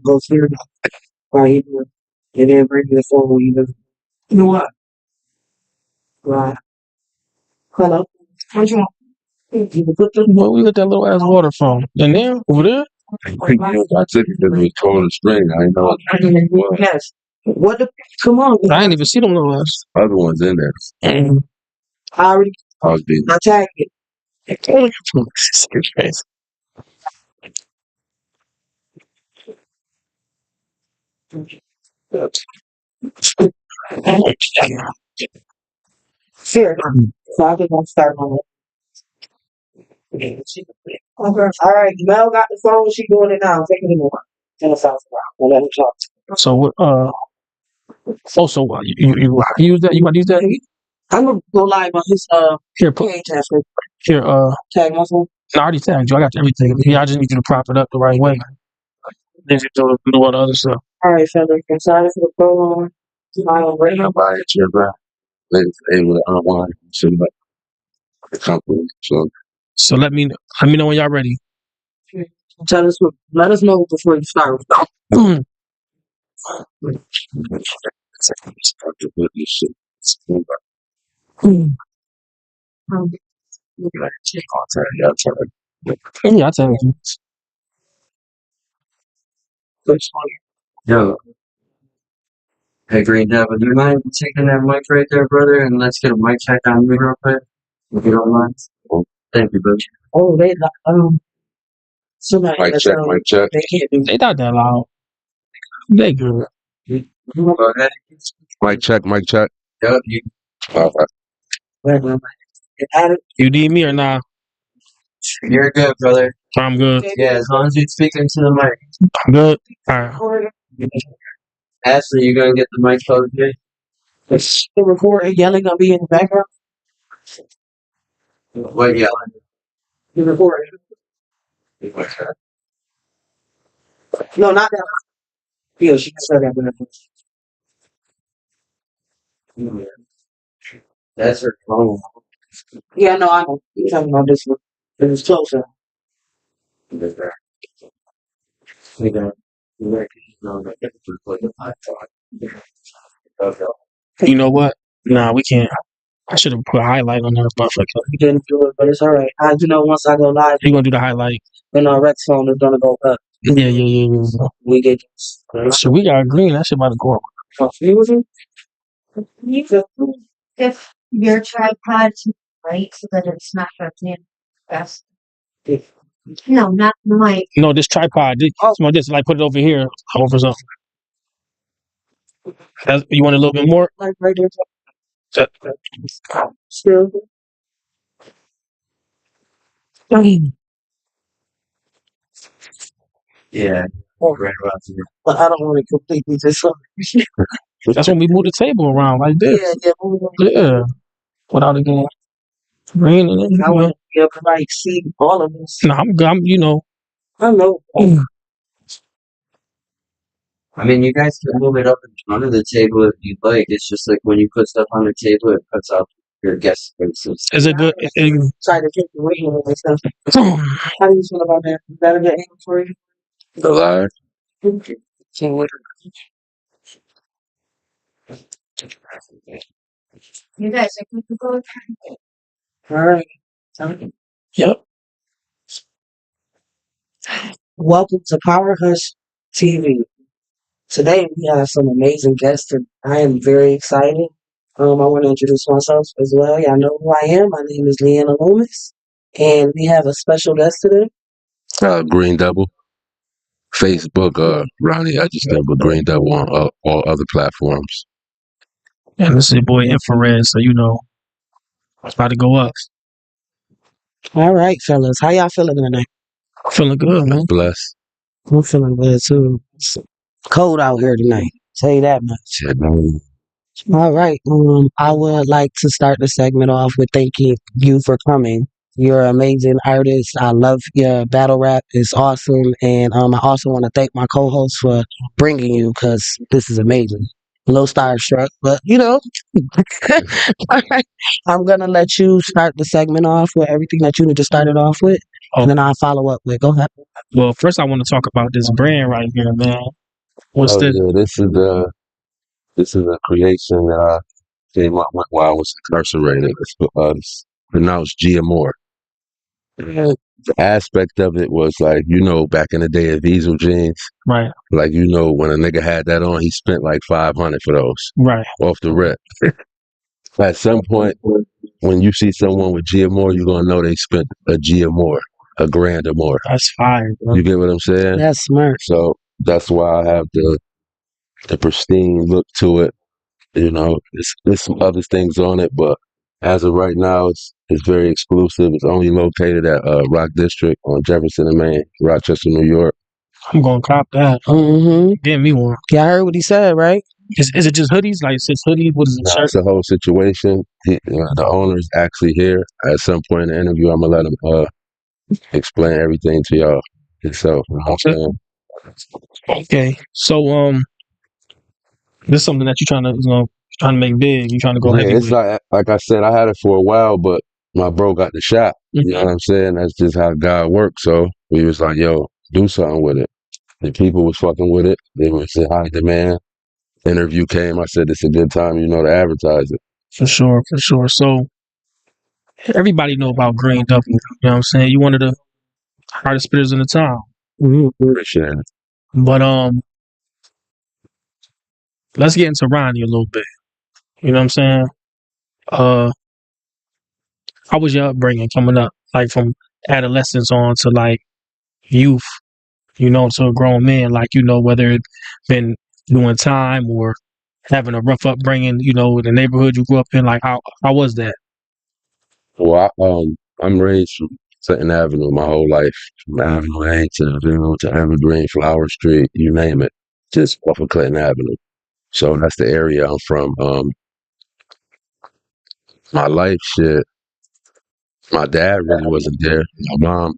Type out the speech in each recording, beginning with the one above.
go clear it right here. And then bring the phone either. You know what? Right. Hello. What you want? You can put the Well, we got that little ass water phone. And then over there, I took it because it was pulling the string. I didn't know what was. yes. What the come on? I ain't even see them little ass. Other ones in there. Mm. I already I was being I tagged it. Only from secret face. Here. So I think I'll start on it. Okay. All right. Mel got the phone. She doing it now. Take it more. Tell us how we'll let him talk. So what? Also, you use that? You want to use that? I'm gonna go live on his Here, put page after here. tag my phone. No, I already tagged you. I got everything. Yeah, I just need you to prop it up the right way. Then you do all the other stuff. All right, fellas. I'm sorry for the prolong. I am ready. nobody at your back. They was able to unwind and shit like the company. So So let me know when y'all ready. Tell us. Let us know before you start. start to put this shit. Like check on time. Y'all trying Yeah, I tell you. Yo, hey Green Devil, do you mind taking that mic right there, brother? And let's get a mic check on you real quick, if you don't mind. Thank you, brother. Oh, they somebody Mic check, mic check. they can't do. They not that loud. They good. Go ahead. Mic check, mic check. Yo, All right. You need me or not? you're good, brother. I'm good. Yeah, as long as you speak into the mic. I'm good. All right. Ashley, you gonna get the mic close here? The recording yelling gonna be in the background. What yelling? The recording. No, not that. Yeah, she said that. That's her phone. Yeah, no, I know. You're talking about this one. It was closer. We got like a iPod. You know what? Nah, we can't. I should have put a highlight on that motherfucker. You didn't do it, but it's all right. Once I go live, You gonna do the highlight? then our Rex phone is gonna go up. Yeah. We get So we got green. That shit about to go up. If your tripod's right so that it's not hooked in fast. No, not the mic. No, this tripod. Just like put it over here, over something. You want a little bit more? like right there. That- Still. Yeah, Oh, right about here. but I don't want to completely just. That's when we move the table around like this. Yeah. Yeah. Without it getting green and I everything. want to be able to like see all of this. No, I'm good. I know. I mean, you guys can move it up in front of the table if you'd like. It's just like when you put stuff on the table, it puts out your guest faces. Is it good? Try to take the weight of and stuff. How do you feel about that? Is that a good angle for you? The live. You guys are good to go. All right. Yep. Welcome to Power Hush TV. Today we have some amazing guests, and I am very excited. I want to introduce myself as well. Y'all know who I am. My name is Leanna Loomis, and we have a special guest today. Green Devil. Facebook, Ronnie, I just never Green Devil on all other platforms. And this is your boy Infrared, so it's about to go up. All right, fellas. How y'all feeling tonight? Feeling good, man. Bless. I'm feeling good too. It's cold out here tonight. Tell you that much. All right. I would like to start the segment off with thanking you for coming. You're an amazing artist. I love your battle rap. It's awesome. And I also want to thank my co-host for bringing you because this is amazing. A little starstruck, but All right. I'm going to let you start the segment off with everything that you just started off with. And then I'll follow up with, go ahead. Well, first I want to talk about this brand right here, man. What's Oh this? yeah, this is a creation that I came up with while I was incarcerated. It's pronounced Giamore. And the aspect of it was like, back in the day of Diesel jeans, Right, like when a nigga had that on, he spent like 500 for those right. off the rip. At some point, when you see someone with Giamore, you're gonna know they spent a Giamore, a grand or more. That's fire, bro. You get what I'm saying? That's smart. So that's why I have the pristine look to it. There's some other things on it, but as of right now, it's very exclusive. It's only located at Rock District on Jefferson and Main, Rochester, New York. I'm gonna cop that. Mm-hmm. Give me one. Yeah, I heard what he said, right? Is it just hoodies? Like, it says hoodies? What is it? Now, Shirt? it's the whole situation. The owner is actually here. At some point in the interview, I'm gonna let him explain everything to y'all himself. You know what I'm saying? Okay. So, this is something that you're trying to make big. You're trying to go Yeah, heavy it's with. like I said, I had it for a while, but my bro got the shot. You know Mhm. what I'm saying? That's just how God works. So we was like, yo, do something with it. The people was fucking with it. They was in high demand. Interview came. I said, it's a good time, to advertise it. For sure, for sure. So, everybody know about Green Double. You know what I'm saying? You one of the hardest spitters in the town. Mm-hmm. Appreciate it. But let's get into Ronnie a little bit. You know what I'm saying? How was your upbringing coming up, like from adolescence on to like youth? To a grown man, like whether it been doing time or having a rough upbringing. In the neighborhood you grew up in. Like how was that? Well, I'm raised from Clinton Avenue my whole life, from Avenue A to Evergreen, Flower Street, you name it, just off of Clinton Avenue. So that's the area I'm from. My life shit. My dad really wasn't there. My mom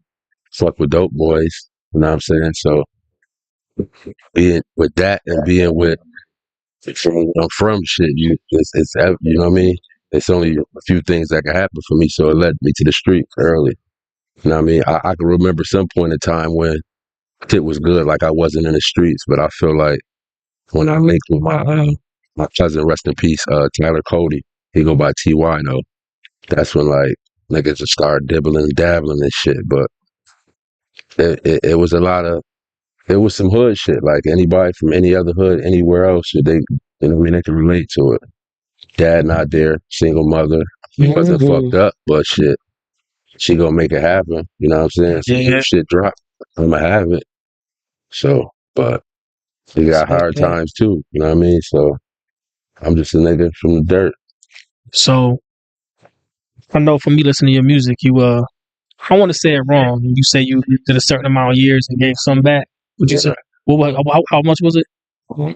fucked with dope boys. You know what I'm saying? So being with that and being with from shit, it's you know what I mean? It's only a few things that can happen for me, so it led me to the streets early. You know what I mean? I can remember some point in time when shit was good, like I wasn't in the streets, but I feel like when I linked with my cousin, rest in peace, Tyler Cody, he go by TY though. That's when like niggas just started dibbling, dabbling and shit. But it was it was some hood shit. Like anybody from any other hood, anywhere else, they they can relate to it. Dad not there, single mother. He wasn't fucked up, but shit, she gonna make it happen. You know what I'm saying? So Yeah. if shit drop, I'ma have it. So, but you got hard times too. You know what I mean? So I'm just a nigga from the dirt. So I know from me listening to your music, I want to say it wrong. You say you did a certain amount of years and gave some back. Would you say? How much was it? We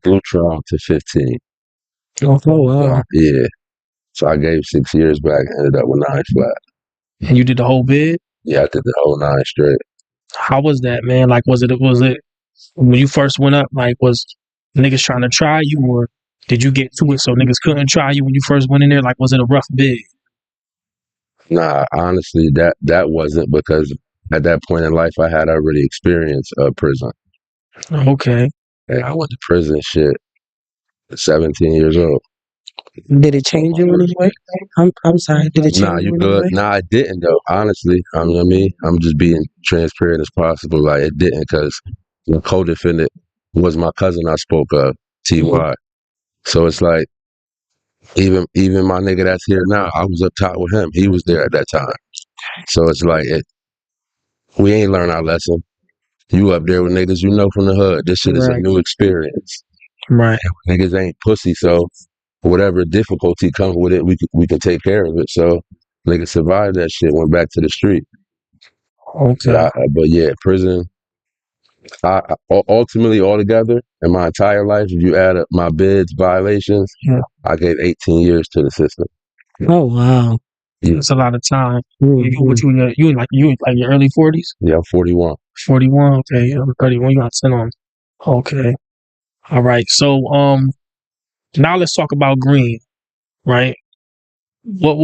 blew trial to 15. Oh, wow. Yeah. So I gave 6 years back and ended up with 9 flat. And you did the whole bid? Yeah, I did the whole 9 straight. How was that, man? Like, was it when you first went up? Like, was niggas trying to try you, or did you get to it so niggas couldn't try you when you first went in there? Like, was it a rough bid? Nah, honestly, that wasn't, because at that point in life I had already experienced prison. Okay. Hey, I went to prison shit at 17 years old. Did it change you in any way? I'm sorry. Did it change Nah, you you in any good? way? Nah, it didn't though. Honestly, you know what I mean? I'm just being transparent as possible. Like it didn't, because the co-defendant was my cousin I spoke of, TY. So it's like even my nigga that's here now, I was up top with him. He was there at that time. So it's like we ain't learned our lesson. You up there with niggas you know from the hood. This shit is a Right. new experience. Right. Niggas ain't pussy, so whatever difficulty comes with it, we can take care of it. So niggas survived that shit, went back to the street. Okay. But yeah, prison. Ultimately, altogether, in my entire life, if you add up my bids, violations, Yeah. I gave 18 years to the system. Oh, wow. It's a lot of time. Mhm. You in like your early 40s? Yeah, I'm 41. 41. Okay. I'm 31. You got 10 on. Okay. All right. So now let's talk about Green. Right. What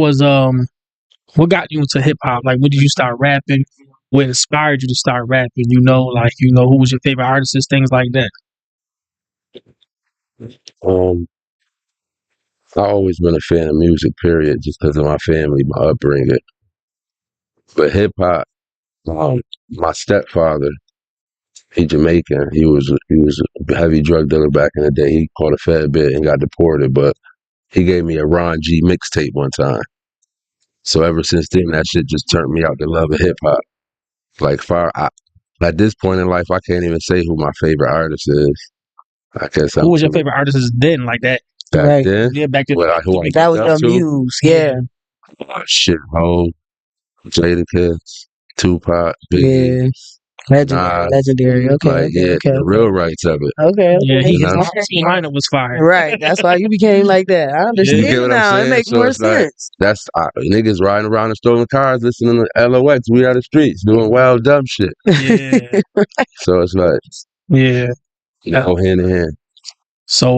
got you into hip hop? Like, when did you start rapping? what inspired you to start rapping? Like who was your favorite artists, things like that. Um, I always been a fan of music, period, just because of my family, my upbringing. But hip hop, my stepfather, he Jamaican. He was a heavy drug dealer back in the day. He caught a fed bit and got deported, but he gave me a Ron G mixtape one time. So ever since then, that shit just turned me out to love of hip hop. Like at this point in life, I can't even say who my favorite artist is. I guess Who was your favorite artist then, like that? back Right. then. Yeah, back then. Who I That was looked up your to? muse. Yeah. Shit, Ho, Jadakiss, Tupac, Biggie, Yeah. Legendary. Nas. Legendary. Okay. Like, Okay. yeah, Okay. the real rights of it. Okay. Yeah, Okay. his know? lineup was fire. Right. That's why you became like that. I You understand get what I'm now. It saying? makes So more it's like, sense. that's niggas riding around in stolen cars listening to LOX. We out the streets doing wild, dumb shit. Yeah, So it's like, yeah. hand in hand. So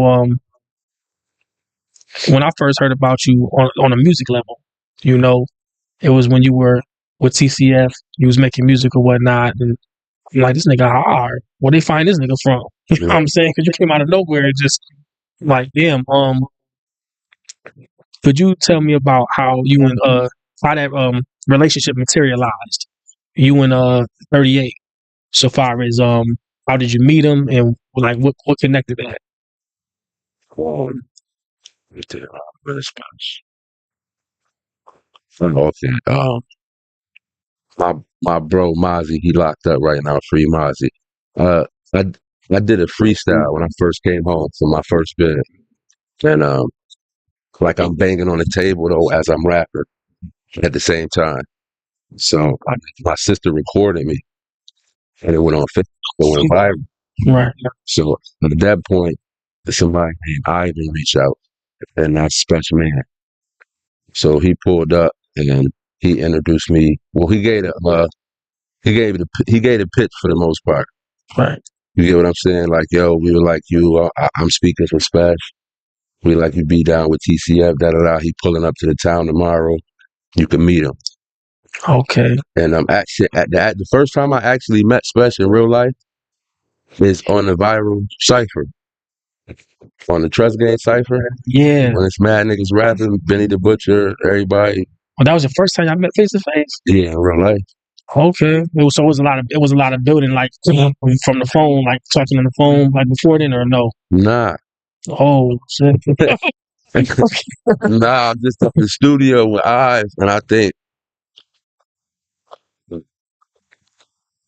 when I first heard about you on a music level, it was when you were with TCF. You was making music or whatnot, and I'm like, this nigga hard. Where they find this nigga from? You know what I'm saying? Because you came out of nowhere and just like, damn. Could you tell me about how you and how that relationship materialized? You and 38. So far as how did you meet him and like what connected that? Okay. My bro Mozzie, he locked up right now. Free Mozzie. I I did a freestyle when I first came home for my first bit, and like I'm banging on the table though as I'm rapping at the same time. So my sister recorded me, and it went on Facebook. It went viral. Right. So at that point, somebody named Ivan reached out, and that's Special Man. So he pulled up and he introduced me. Well, he gave the pitch for the most part. Right. You get what I'm saying? Like, yo, we would like you. I'm speaking for Special. We like you be down with TCF. Da da da. He pulling up to the town tomorrow. You can meet him. Okay. And I'm actually at the first time I actually met Special in real life is on the viral cipher. On the Trust Game cipher. Yeah. When it's mad niggas rapping, Benny the Butcher, everybody. Well, that was the first time I met face to face. Yeah, in real life. Okay. It was a lot of building like from the phone, like talking on the phone like before then or no? Nah. Oh shit. Nah, I'm just up in the studio with Eyes, and I think,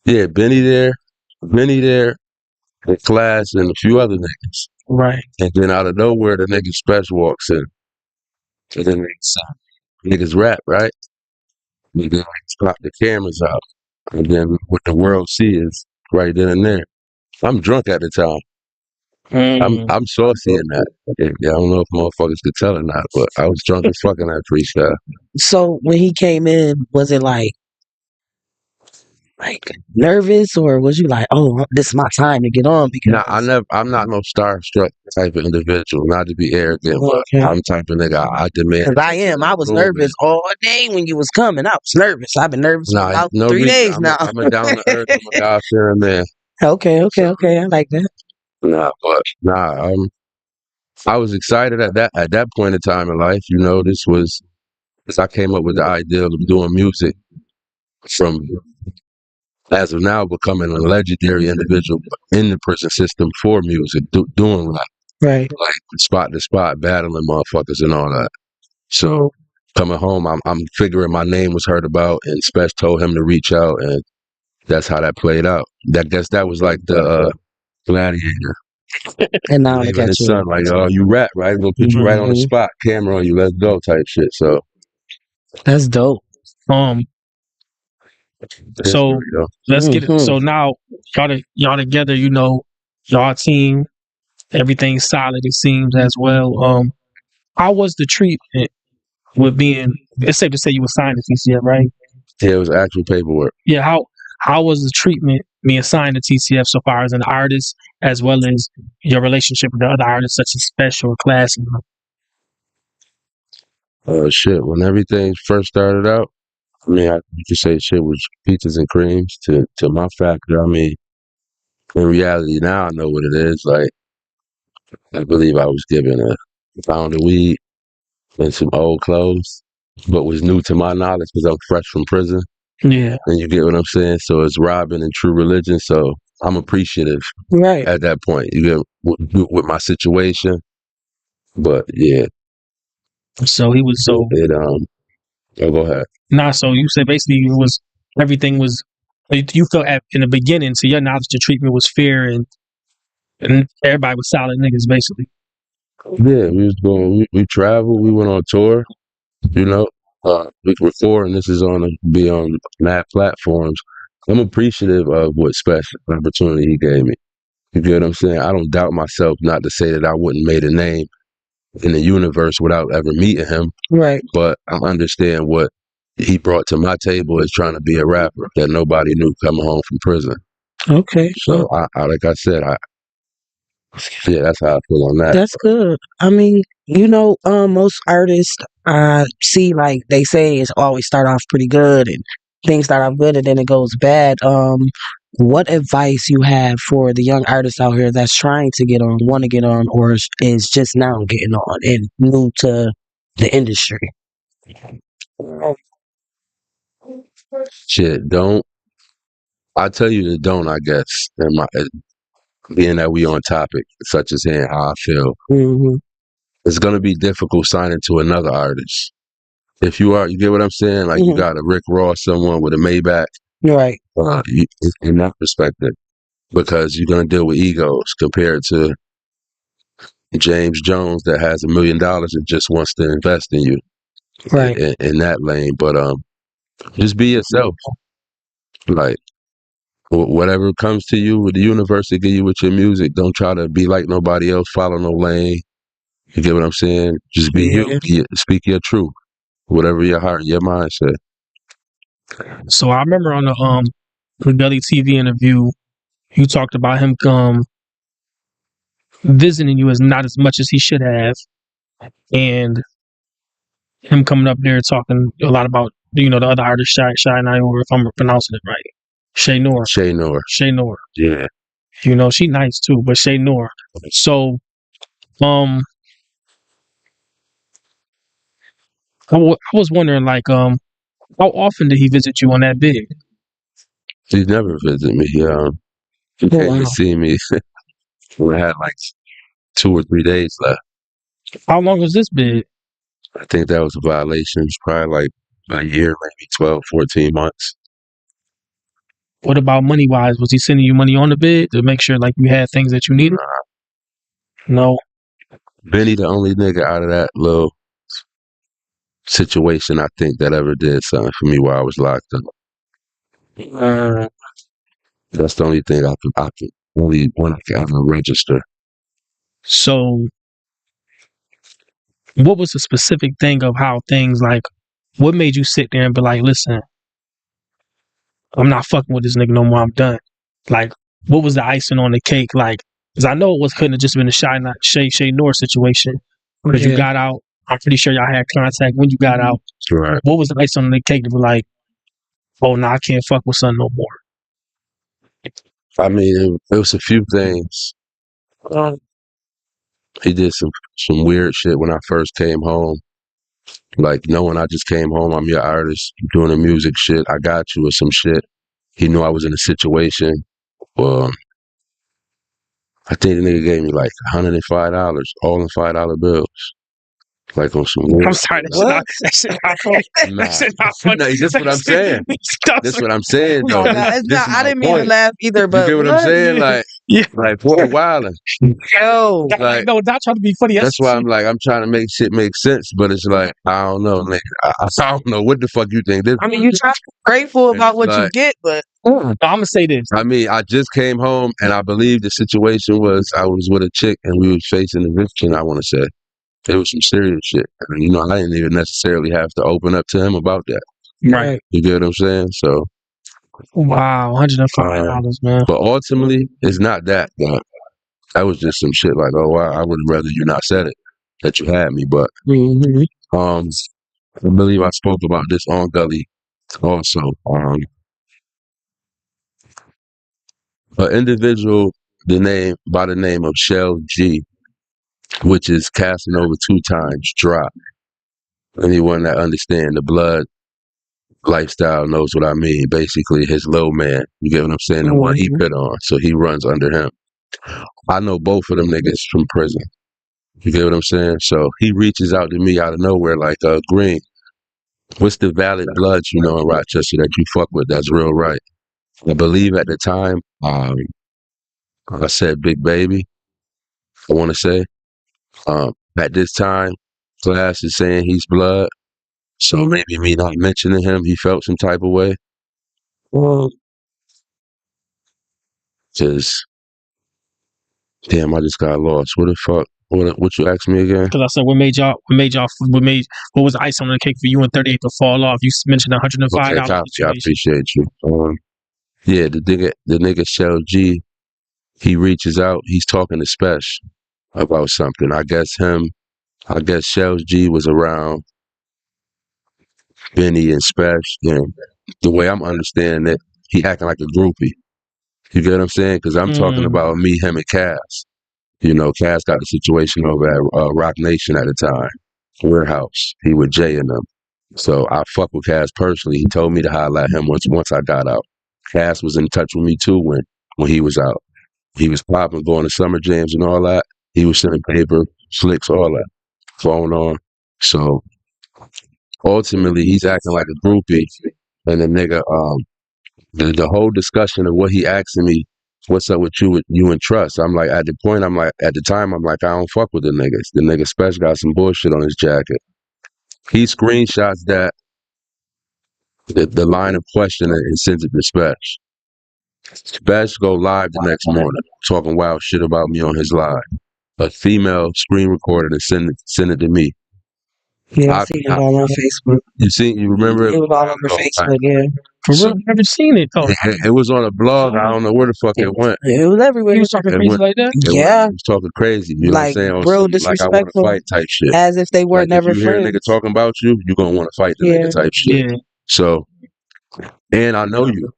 yeah, Benny there, the Class, and a few other niggas. Right. And then out of nowhere, the nigga Special walks in. And then niggas rap, right? And then pop the cameras out. And then what the world sees right then and there. I'm drunk at the time. I'm saucy in that. Yeah, I don't know if motherfuckers could tell or not, but I was drunk as fuck in that freestyle. So when he came in, was it like nervous, or was you like, oh, this is my time to get on? Because Nah, I'm not no starstruck type of individual. Not to be arrogant, but Okay. I'm the type of nigga I demand. Because I am. I was nervous all day when you was coming. I was nervous. I've been nervous for Nah, about no 3 reason. days now. I'm a down to earth. I'm a God fearing man. Okay. I like that. I was excited at that point in time in life. This was as I came up with the idea of doing music from as of now becoming a legendary individual in the prison system for music, doing rap, Right. like spot to spot, battling motherfuckers and all that. So coming home, I'm figuring my name was heard about, and Special told him to reach out, and that's how that played out. I guess that was like the Gladiator. And now Leaving his son, like, oh, you rap, right? We'll put you right on the spot, camera on you, let's go, type shit. So that's dope. So let's get it. So now y'all together, y'all team, everything's solid. It seems as well. How was the treatment with being? It's safe to say you were signed to TCF, right? Yeah, it was actual paperwork. Yeah. How was the treatment being signed to TCF so far as an artist, as well as your relationship with the other artists such as Special or Class? Shit. When everything first started out, I mean, you could say shit was peaches and creams to my factor. I mean, in reality, now I know what it is. Like, I believe I was given a pound of weed and some old clothes, but was new to my knowledge because I'm fresh from prison. Yeah. And you get what I'm saying? So it's robbing and true religion. So I'm appreciative Right. at that point. You get with my situation. But yeah, So he was so oh, go ahead. nah. So you said basically it was everything was. You felt in the beginning, so your knowledge the treatment was fair and everybody was solid niggas basically. Yeah, we was going. We traveled. We went on tour. You know, we record, and this is be on mad platforms. I'm appreciative of what special opportunity he gave me. You get what I'm saying? I don't doubt myself. Not to say that I wouldn't made a name in the universe without ever meeting him, Right. but I understand what he brought to my table as trying to be a rapper that nobody knew coming home from prison. Okay. So I like I said, yeah, that's how I feel on that. That's good. I mean, most artists I see, like they say, it's always start off pretty good and things start off good and then it goes bad. What advice you have for the young artists out here that's trying to get on, want to get on, or is just now getting on and new to the industry? Shit, don't. I tell you the don't, I guess. Being that we on topic, such as saying how I feel, Mm-hmm. it's gonna be difficult signing to another artist. If you get what I'm saying? Like you got a Rick Ross, someone with a Maybach, Right. in that perspective, because you're gonna deal with egos compared to James Jones that has $1 million and just wants to invest in you, Right. in that lane. But just be yourself. Like whatever comes to you with the universe to give you with your music, don't try to be like nobody else. Follow no lane. You get what I'm saying? Just be you. Speak your truth. Whatever your heart and your mind said. So I remember on the Gully TV interview, you talked about him visiting you as not as much as he should have, and him coming up there talking a lot about the other artist Shy Nayor, if I'm pronouncing it right, Shay Noor. Shay Noor. Yeah. She nice too, but Shay Noor. So I was wondering like how often did he visit you on that big? He never visited me. He came to see me when I had like 2 or 3 days left. How long was this bid? I think that was a violation. It was probably like a year, maybe 12, 14 months. What about money wise? Was he sending you money on the bid to make sure like you had things that you needed? No. Benny, the only nigga out of that little situation I think that ever did something for me while I was locked up. That's the only thing I can only one I can ever register. So what was the specific thing of how things like what made you sit there and be like, listen, I'm not fucking with this nigga no more, I'm done. Like, what was the icing on the cake? Like, because I know it couldn't have just been a Shay Noor situation. Because you got out, I'm pretty sure y'all had contact when you got out. Right. What was the icing on the cake to be like, oh, no, I can't fuck with son no more? I mean, it was a few things. He did some weird shit when I first came home. Like knowing I just came home, I'm your artist, doing the music shit, I got you or some shit. He knew I was in a situation. I think the nigga gave me like $105, all in $5 bills. Like on some weird. I'm sorry, that shit not funny. That shit not funny. No, that's what I'm saying. That's what I'm saying, though. I didn't mean to laugh either, but you get what I'm saying? Like, like for a while. Yo, like, no, not trying to be funny. That's why I'm like, I'm trying to make shit make sense, but it's like, I don't know, nigga. I don't know what the fuck you think this. I mean, you try to be grateful about what you get, but I'm gonna say this. I mean, I just came home, and I believe the situation was I was with a chick, and we was facing eviction. I want to say it was some serious shit. And, I didn't even necessarily have to open up to him about that. Right. You get what I'm saying? So. Wow, $105, man. But ultimately, it's not that. That was just some shit like, oh, wow, I would rather you not said it, that you had me. But I believe I spoke about this on Gully Also, an individual by the name of Shell G, which is Casanova 2 times drop. Anyone that understands the blood lifestyle knows what I mean. Basically, his low man. You get what I'm saying? The one he put on. So he runs under him. I know both of them niggas from prison. You get what I'm saying? So he reaches out to me out of nowhere like, Green, what's the valid bloods you know in Rochester that you fuck with that's real right? I believe at the time, I said Big Baby, I want to say. At this time, Class is saying he's blood. So maybe me not mentioning him, he felt some type of way. Well, Just, damn, I just got lost. What the fuck? What you asked me again? Because I said, what was the ice on the cake for you and 38 to fall off? You mentioned $105. Okay, copy, I appreciate you. Yeah, the nigga Shell G, he reaches out. He's talking to Spesh about something. I guess Shell G was around Benny and Spesh, and the way I'm understanding it, he acting like a groupie. You get what I'm saying? Because I'm talking about me, him, and Cass. You know, Cass got the situation over at Rock Nation at the time, warehouse. He with Jay and them. So I fuck with Cass personally. He told me to holler at him once I got out. Cass was in touch with me too when he was out. He was popping, going to summer jams and all that. He was sending paper, slicks, all that. Phone on. So ultimately, he's acting like a groupie. And the nigga, the whole discussion of what he asking me, what's up with you and Trust? I'm like, at the time, I don't fuck with the niggas. The nigga Spesh got some bullshit on his jacket. He screenshots that, the line of questioning and sends it to Spesh. Spesh go live the next morning, talking wild shit about me on his live. A female screen recorded and send it to me. yeah, I seen it all on Facebook. You remember it? It was all over Facebook, yeah. For real, I've never seen it though. It was on a blog. I don't know where the fuck it went. It was everywhere. He was talking crazy like that? Yeah. He was talking crazy. You know Like, what I'm saying? real Like I disrespectful. want to fight type shit. As if they weren't Like, never if you hear a friends. nigga talking about you, you gonna want to fight the nigga type shit. Yeah. So, and I know you.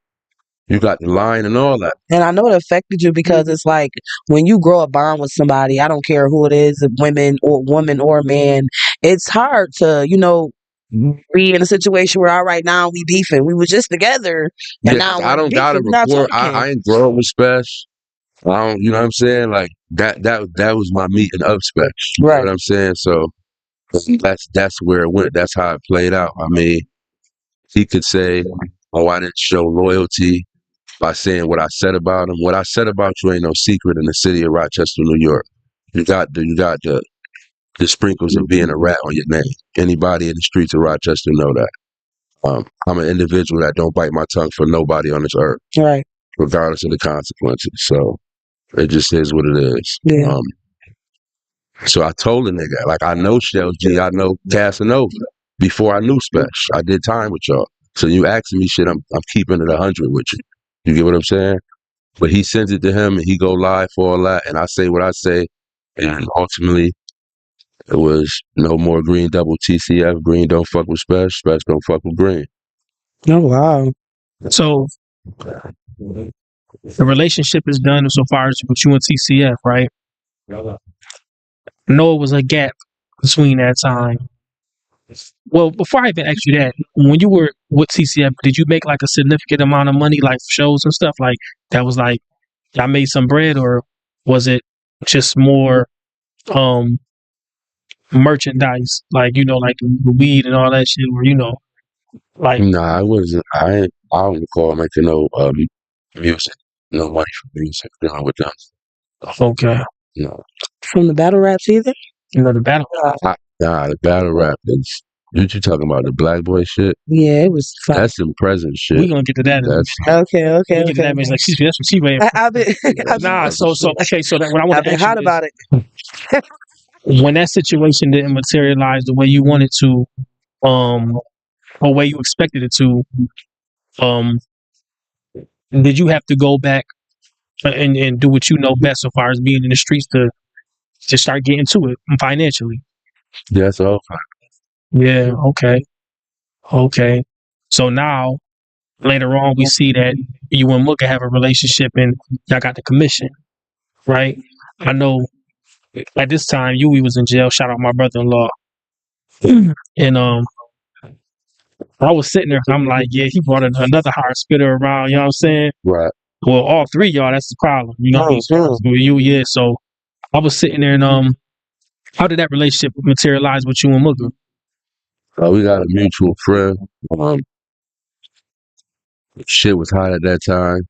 You got the line and all that. And I know it affected you because it's like when you grow a bond with somebody, I don't care who it is, a woman or man, it's hard to, be in a situation where, all right, now we beefing. We were just together. And now I don't gotta report. I ain't grow up with Spesh. I don't, you know what I'm saying? Like that was my meeting of Spesh. You know what I'm saying? So that's where it went. That's how it played out. I mean, he could say, oh, I didn't show loyalty by saying what I said about him. What I said about you ain't no secret in the city of Rochester, New York. You got the sprinkles of being a rat on your name. Anybody in the streets of Rochester know that. I'm an individual that don't bite my tongue for nobody on this earth. Right. Regardless of the consequences. So it just is what it is. Yeah. So I told the nigga, like, I know Shell G, I know Casanova. Before I knew Spesh, I did time with y'all. So you asking me shit, I'm keeping it 100 with you. You get what I'm saying? But he sends it to him and he go live for all that, and I say what I say, and ultimately it was no more Green double TCF. Green don't fuck with Spesh. Spesh don't fuck with Green. Oh wow. So the relationship is done insofar as with you and TCF, right? I know it was a gap between that time. Well, before I even asked you that, when you were with TCF, did you make like a significant amount of money, like shows and stuff? Like that was like, I made some bread, or was it just more merchandise, like like the weed and all that shit, where like Nah, I wasn't. I don't recall making no music, no money from music. With them. Okay. No. From the battle raps either? The battle. Nah, the battle rap is. You talking about the Black Boy shit? Yeah, it was fun. That's some present shit. We gonna get to that. Okay. We get to that. Like, that's what she made. I've been Nah, so okay. So that when I want I've to been hot about it. When that situation didn't materialize the way you wanted to, or way you expected it to, did you have to go back and do what you know best, so far as being in the streets, to start getting to it financially? That's all. Yeah. Okay. So now later on, we see that you and Mooka have a relationship and y'all got the commission, right? I know at this time, Yui was in jail. Shout out my brother-in-law. And I was sitting there, I'm like, yeah, he brought another hard spitter around, you know what I'm saying? Right. Well, all three of y'all, that's the problem. You know, you, yeah. So I was sitting there and how did that relationship materialize with you and Mooka? We got a mutual friend. Shit was hot at that time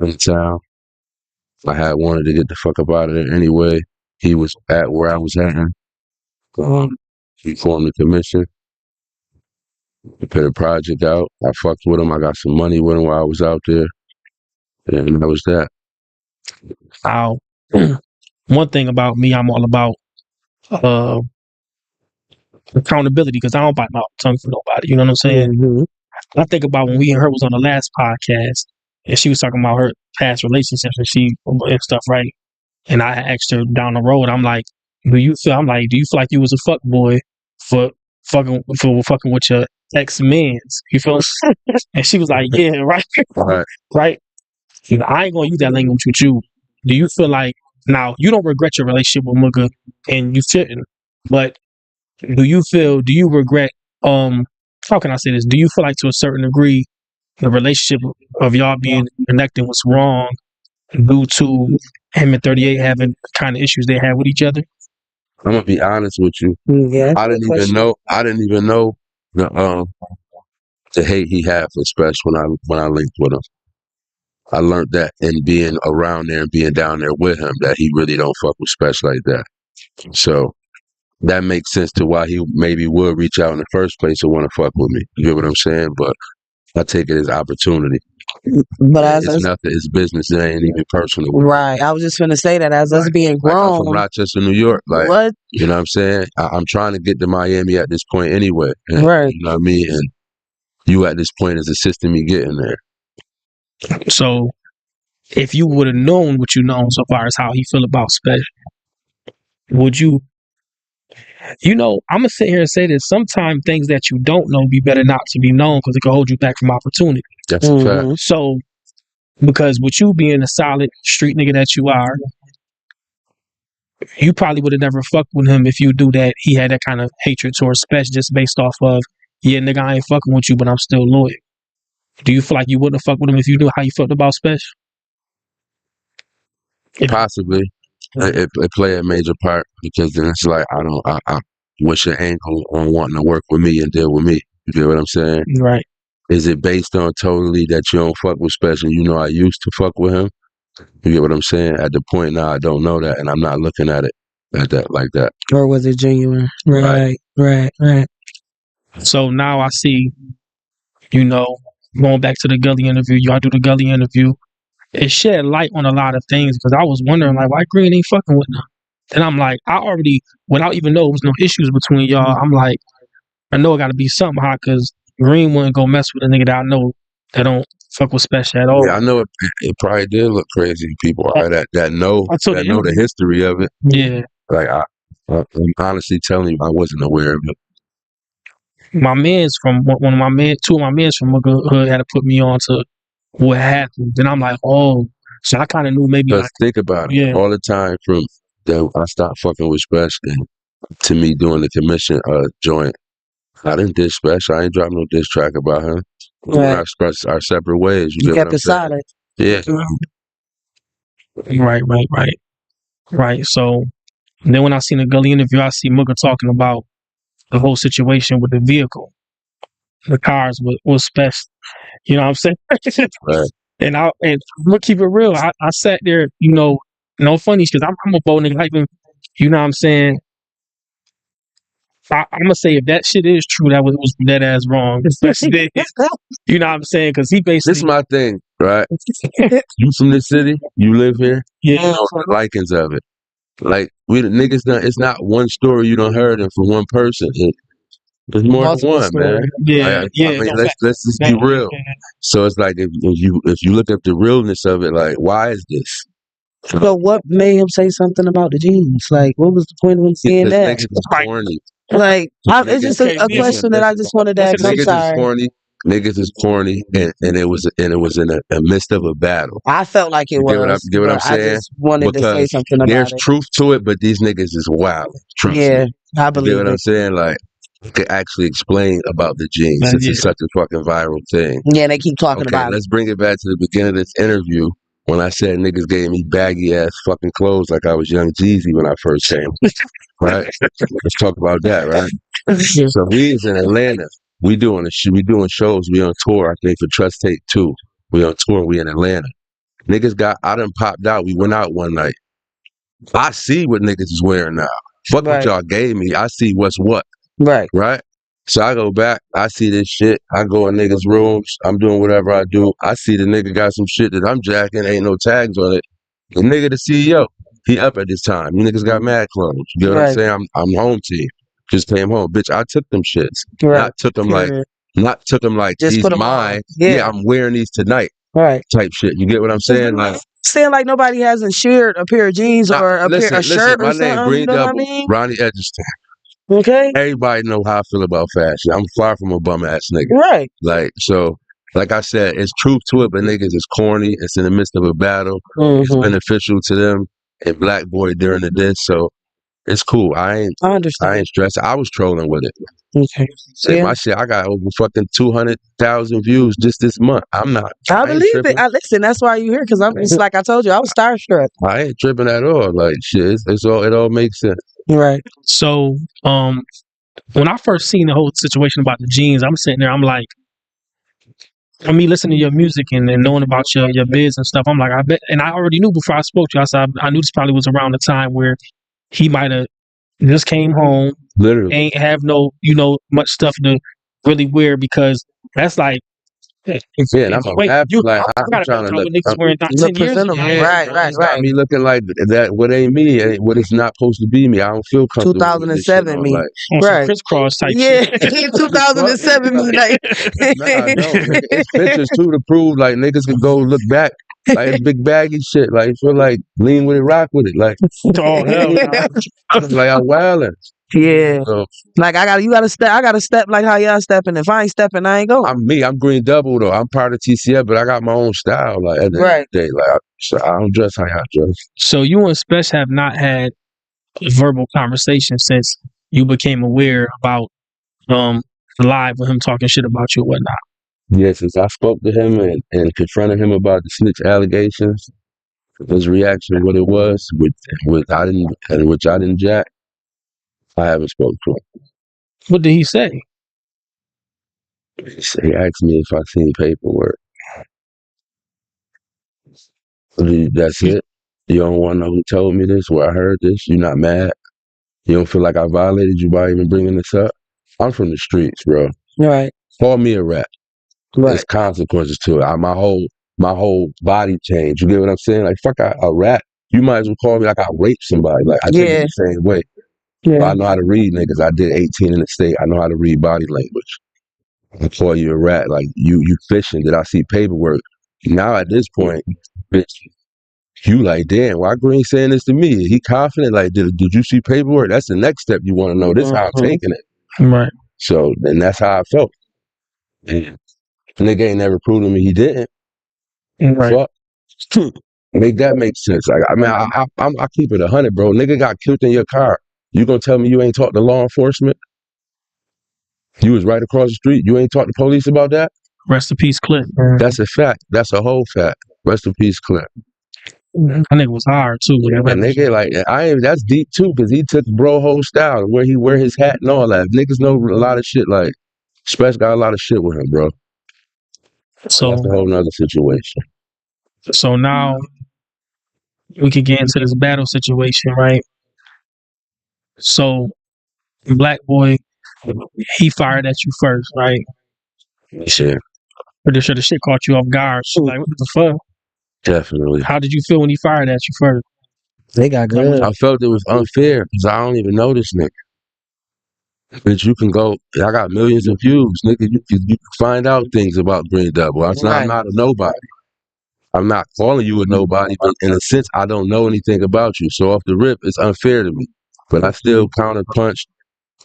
in town. I had wanted to get the fuck up out of there anyway. He was at where I was at. He formed the commission. He put a project out. I fucked with him. I got some money with him while I was out there. And that was that. Now, one thing about me, I'm all about accountability because I don't bite my tongue for nobody. You know what I'm saying? I think about when we and her was on the last podcast and she was talking about her past relationships and stuff, right? And I asked her down the road, I'm like, do you feel like you was a fuck boy for fucking with your ex-mans? You feel? And she was like, yeah, right. Right. You know, I ain't gonna use that language with you. Do you feel like now you don't regret your relationship with Mooka and you shouldn't, but do you regret how can I say this? Do you feel like to a certain degree the relationship of y'all being connected was wrong due to him and 38 having the kind of issues they had with each other? I'm gonna be honest with you. Yeah. I didn't even know the hate he had for Special when I linked with him. I learned that in being around there and being down there with him that he really don't fuck with Special like that. So that makes sense to why he maybe would reach out in the first place and want to fuck with me. You get what I'm saying? But I take it as opportunity. But it's nothing. It's business. It ain't even personal. Right. I was just gonna say that as us being grown. I'm from Rochester, New York. Like, what? You know what I'm saying? I'm trying to get to Miami at this point anyway. Right. You know what I mean? And you at this point is assisting me getting there. So if you would have known what you know so far as how he feel about Special, would you? You know, I'm gonna sit here and say this. Sometimes things that you don't know be better not to be known because it can hold you back from opportunity. That's a fact. So, because with you being a solid street nigga that you are, you probably would have never fucked with him if you do that. He had that kind of hatred towards Special just based off of, yeah, nigga, I ain't fucking with you, but I'm still loyal. Do you feel like you wouldn't have fucked with him if you knew how you felt about Special? Possibly. It play a major part because then it's like I what's your angle on wanting to work with me and deal with me? You get what I'm saying? Right. Is it based on totally that you don't fuck with Special? You know I used to fuck with him. You get what I'm saying? At the point now I don't know that and I'm not looking at it at that like that. Or was it genuine? Right. So now I see, you know, going back to the Gully interview, y'all do the Gully interview. It shed light on a lot of things because I was wondering like why Green ain't fucking with them. And I'm like, I already, without even know there was no issues between y'all, I'm like, I know it got to be something hot because Green wouldn't go mess with a nigga that I know that don't fuck with Special at all. Yeah, I know it probably did look crazy. People that know the history of it. Yeah. Like I'm honestly telling you, I wasn't aware of it. My man's from two of my mans from Mooka Hood had to put me on to what happened. Then I'm like, oh, so I kind of knew maybe. Just think about it. All the time from that I stopped fucking with Special and to me doing the commission joint. I didn't diss Special. I ain't dropped no diss track about him. Right. Our separate ways. You kept it solid. Yeah. Right. So then when I seen the Gully interview, I see Mooka talking about the whole situation with the vehicle, the cars was Special. You know what I'm saying? Right. And I'm gonna keep it real. I sat there, you know, no funnies because I'm a bold nigga. Like, you know what I'm saying? I'm gonna say if that shit is true, that was dead ass wrong. You know what I'm saying? Because he basically. This is my thing, right? You from the city? You live here? Yeah. You know the likings of it. Like we the niggas, it's not one story you done heard it from one person. There's more than one, man. Yeah, I mean, let's just be real. So it's like if you look at the realness of it, like why is this? So what made him say something about the jeans? Like, what was the point of him saying that? Niggas is corny. Like, it's just a question that I just wanted to ask. I'm sorry. Corny. niggas is corny, and it was in the midst of a battle. I felt like it You get what was, I'm but I saying? just wanted to say Because something there's about it. truth to it, but these niggas is wild. Trust Yeah, me. I You get believe what I'm it. saying? Like, I could actually explain about the jeans Man, since yeah. it's such a fucking viral thing. Yeah, they keep talking Okay, about it. let's bring it back to the beginning of this interview when I said niggas gave me baggy ass fucking clothes like I was Young Jeezy when I first came. Right? Let's talk about that, right? So we is in Atlanta. We doing shows. We on tour, I think, for Trust Tape 2. We on tour, we in Atlanta. Niggas I done popped out. We went out one night. I see what niggas is wearing now. Fuck what Right. y'all gave me. I see what's what. Right. Right? So I go back, I see this shit. I go in niggas' rooms. I'm doing whatever I do. I see the nigga got some shit that I'm jacking. Ain't no tags on it. The nigga, the CEO, he up at this time. You niggas got mad clothes. You get what I'm Right. saying? I'm home team. Just came home. Bitch, I took them shits. Right. Not took them like Just these put 'em on. mine. Yeah. Yeah, I'm wearing these tonight Right. type shit. You get what I'm saying? Like, Saying like nobody hasn't shared a pair of jeans or a shirt my or name something. Green You know what I Double, mean? Ronnie Edgerton. Okay. Everybody know how I feel about fashion. I'm far from a bum ass nigga. Right. Like, so, like I said, it's truth to it, but niggas is corny. It's in the midst of a battle. It's Mhm. beneficial to them and Black Boy during the diss. So it's cool. I I understand. ain't stressed. I was trolling with it. Okay. Say Yeah. my shit, I got over fucking 200,000 views just this month. I'm not. I ain't believe it. tripping. Listen, that's why you here because I'm just like I told you, I was starstruck. I ain't tripping at all. Like shit, it all makes sense. Right. So, when I first seen the whole situation about the jeans, I'm sitting there, I'm like, I mean, listening to your music and knowing about your biz and stuff, I'm like, I bet, and I already knew before I spoke to you, I said, I knew this probably was around the time where he might have just came home, Literally. ain't have no, much stuff to really wear because that's like, Yeah, and I'm a rap, like, I I'm got a trying to picture of look. niggas wearing not Look 10 years ago. presentable. Yeah. Right. Got me looking like that. What ain't me? Ain't what it's not supposed to be me. I don't feel comfortable with this shit 2007 on, me. like, On some Right. crisscross type Yeah. shit. 2007 me. Like. nah, no, nigga, it's pictures too to prove like niggas can go look back. Like it's big baggy shit. Like feel like lean with it, rock with it. Like Oh, hell no. like I'm wildin'. Yeah. So Like I gotta step like how y'all stepping. If I ain't stepping, I ain't going. I'm me. I'm Green Double though. I'm part of TCF, but I got my own style. Like at the end of the day, like I don't dress how y'all dress. So you and Spesh have not had a verbal conversation since you became aware about live with him talking shit about you and whatnot. Yeah, since I spoke to him and confronted him about the snitch allegations, his reaction, what it was, which I didn't jack, I haven't spoken to him. What did he say? He asked me if I seen paperwork. That's it. You don't want to know who told me this, where I heard this. You're not mad. You don't feel like I violated you by even bringing this up. I'm from the streets, bro. Right. Call me a rat. Right. There's consequences to it. My whole body changed. You get what I'm saying? Like fuck a rat. You might as well call me like I raped somebody. Like I take it the same way. Yeah. I know how to read niggas. I did 18 in the state. I know how to read body language. I call you a rat. Like you fishing. Did I see paperwork? Now at this point, bitch, you like, damn, why Green saying this to me? He confident, like, did you see paperwork? That's the next step you want to know. This is how I'm taking it. Right. So then that's how I felt. And nigga ain't never proved to me he didn't. Right. Fuck. Make that make sense. Like, I mean, I keep it 100, bro. Nigga got killed in your car. You gonna tell me you ain't talked to law enforcement? You was right across the street. You ain't talked to police about that? Rest in peace, Clip. That's a fact. That's a whole fact. Rest in peace, Clip. That nigga was hard too. And nigga, like that's deep too, because he took bro whole style, where he wear his hat and all that. Niggas know a lot of shit. Like, Spesh got a lot of shit with him, bro. So that's a whole nother situation. So now we could get into this battle situation, right? So Black Boy, he fired at you first, right? Shit. Pretty sure the shit caught you off guard. So like, what the fuck? Definitely. How did you feel when he fired at you first? They got good. I felt it was unfair because I don't even know this nigga. Bitch, you can go. I got millions of views, nigga. You can find out things about Green Double. I'm not a nobody. I'm not calling you a nobody, but in a sense, I don't know anything about you. So off the rip, it's unfair to me. But I still counter punched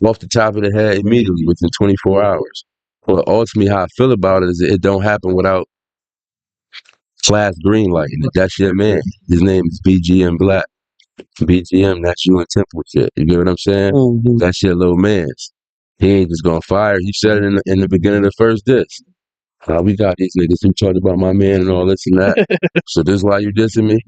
off the top of the head immediately within 24 hours. Well, ultimately, how I feel about it is it don't happen without Class green lighting it. That's your man. His name is BGM Black. BGM, that's you in Temple shit. You get what I'm saying? Mhm. That's your little man's. He ain't just gonna fire. He said it in the beginning of the first disc. We got these niggas who talked about my man and all this and that. So this is why you dissing me?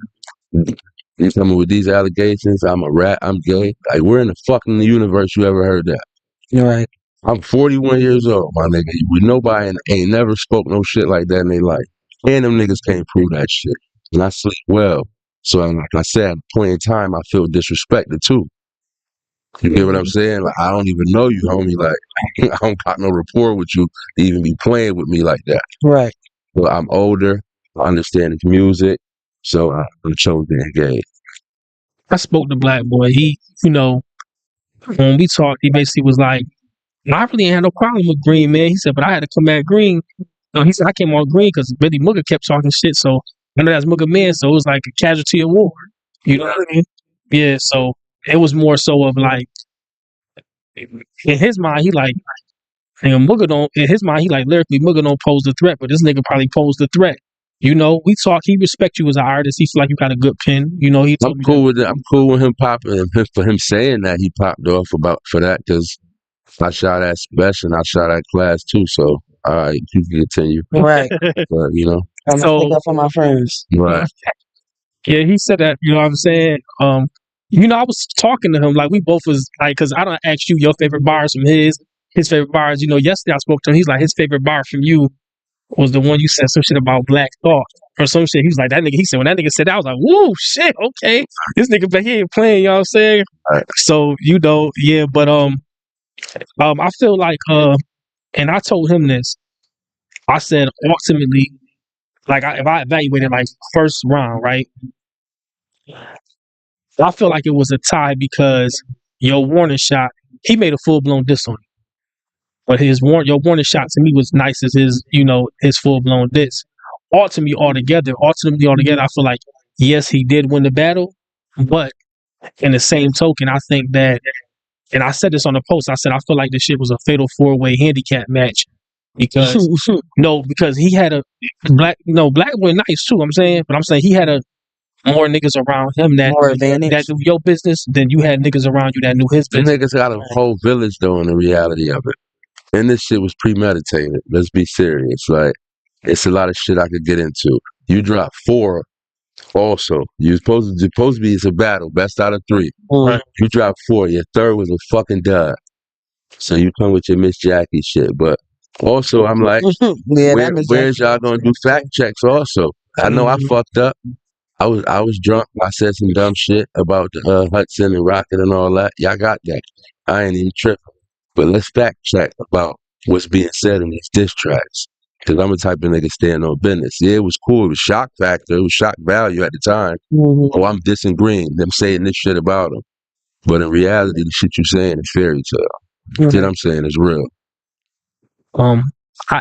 You coming with these allegations? I'm a rat. I'm gay. Like, we're in the fucking universe. You ever heard that? You're right. I'm 41 years old, my nigga. With nobody ain't never spoke no shit like that in their life. And them niggas can't prove that shit. And I sleep well. So like I said, at a point in time, I feel disrespected too. You get what I'm saying? Like, I don't even know you, homie. Like, I don't got no rapport with you to even be playing with me like that. Right. But I'm older. I understand his music. So I'm chosen to engage. I spoke to Black Boy. He, you know, when we talked, he basically was like, I really ain't had no problem with Green, man. He said, but I had to come at Green. He said, I came on Green because Billy Mugga kept talking shit. So I know that's Mugga man. So it was like a casualty of war. You know what I mean? Yeah. So it was more so of like, in his mind, he like, and Mugga don't, in his mind, he like lyrically, Mugga don't pose the threat, but this nigga probably posed the threat. You know, we talk, he respect you as an artist. He feel like you got a good pen. You know, he told I'm me cool with it. I'm cool with him popping and for him saying that he popped off for that because I shot at Special and I shot at Class too. So all right, you can continue. Right. But you know, I'm So- gonna pick up for my friends. right. Yeah, he said that, you know what I'm saying? You know, I was talking to him, like we both was like, because I don't ask you your favorite bars from his favorite bars. You know, yesterday I spoke to him, he's like, his favorite bar from you was the one you said some shit about Black Thought or some shit. He was like, that nigga, he said, when that nigga said that, I was like, woo, shit, okay. This nigga, but he ain't playing, you know what I'm saying? Right. So, you know, yeah, but I feel like, and I told him this, I said, ultimately, like, if I evaluated, like, first round, right? I feel like it was a tie because your warning shot, he made a full blown diss on you. But your warning shot to me was nice as his, you know, his full blown diss. Ultimately, altogether, I feel like, yes, he did win the battle, but in the same token, I think that, and I said this on the post, I said, I feel like this shit was a fatal 4-way handicap match because, because he had Black Boy nice too, I'm saying, but I'm saying he had more niggas around him that More advantage. knew your business than you had niggas around you that knew his The business. niggas got a whole village though in the reality of it. And this shit was premeditated. Let's be serious. Like, it's a lot of shit I could get into. You dropped 4 also. You supposed to be, it's a battle, best out of 3. Right. You dropped 4. Your third was a fucking dud. So you come with your Miss Jackie shit. But also I'm like, Yeah, that was where's y'all gonna do fact checks also? I know I fucked up. I was drunk. I said some dumb shit about Hudson and Rocket and all that. Y'all got that. I ain't even tripping. But let's fact check about what's being said in these diss tracks. Because I'm the type of nigga stand on business. Yeah, it was cool. It was shock factor. It was shock value at the time. Mhm. Oh, I'm dissing Green. Them saying this shit about him. But in reality, the shit you saying is fairy tale. Shit I'm saying is real. I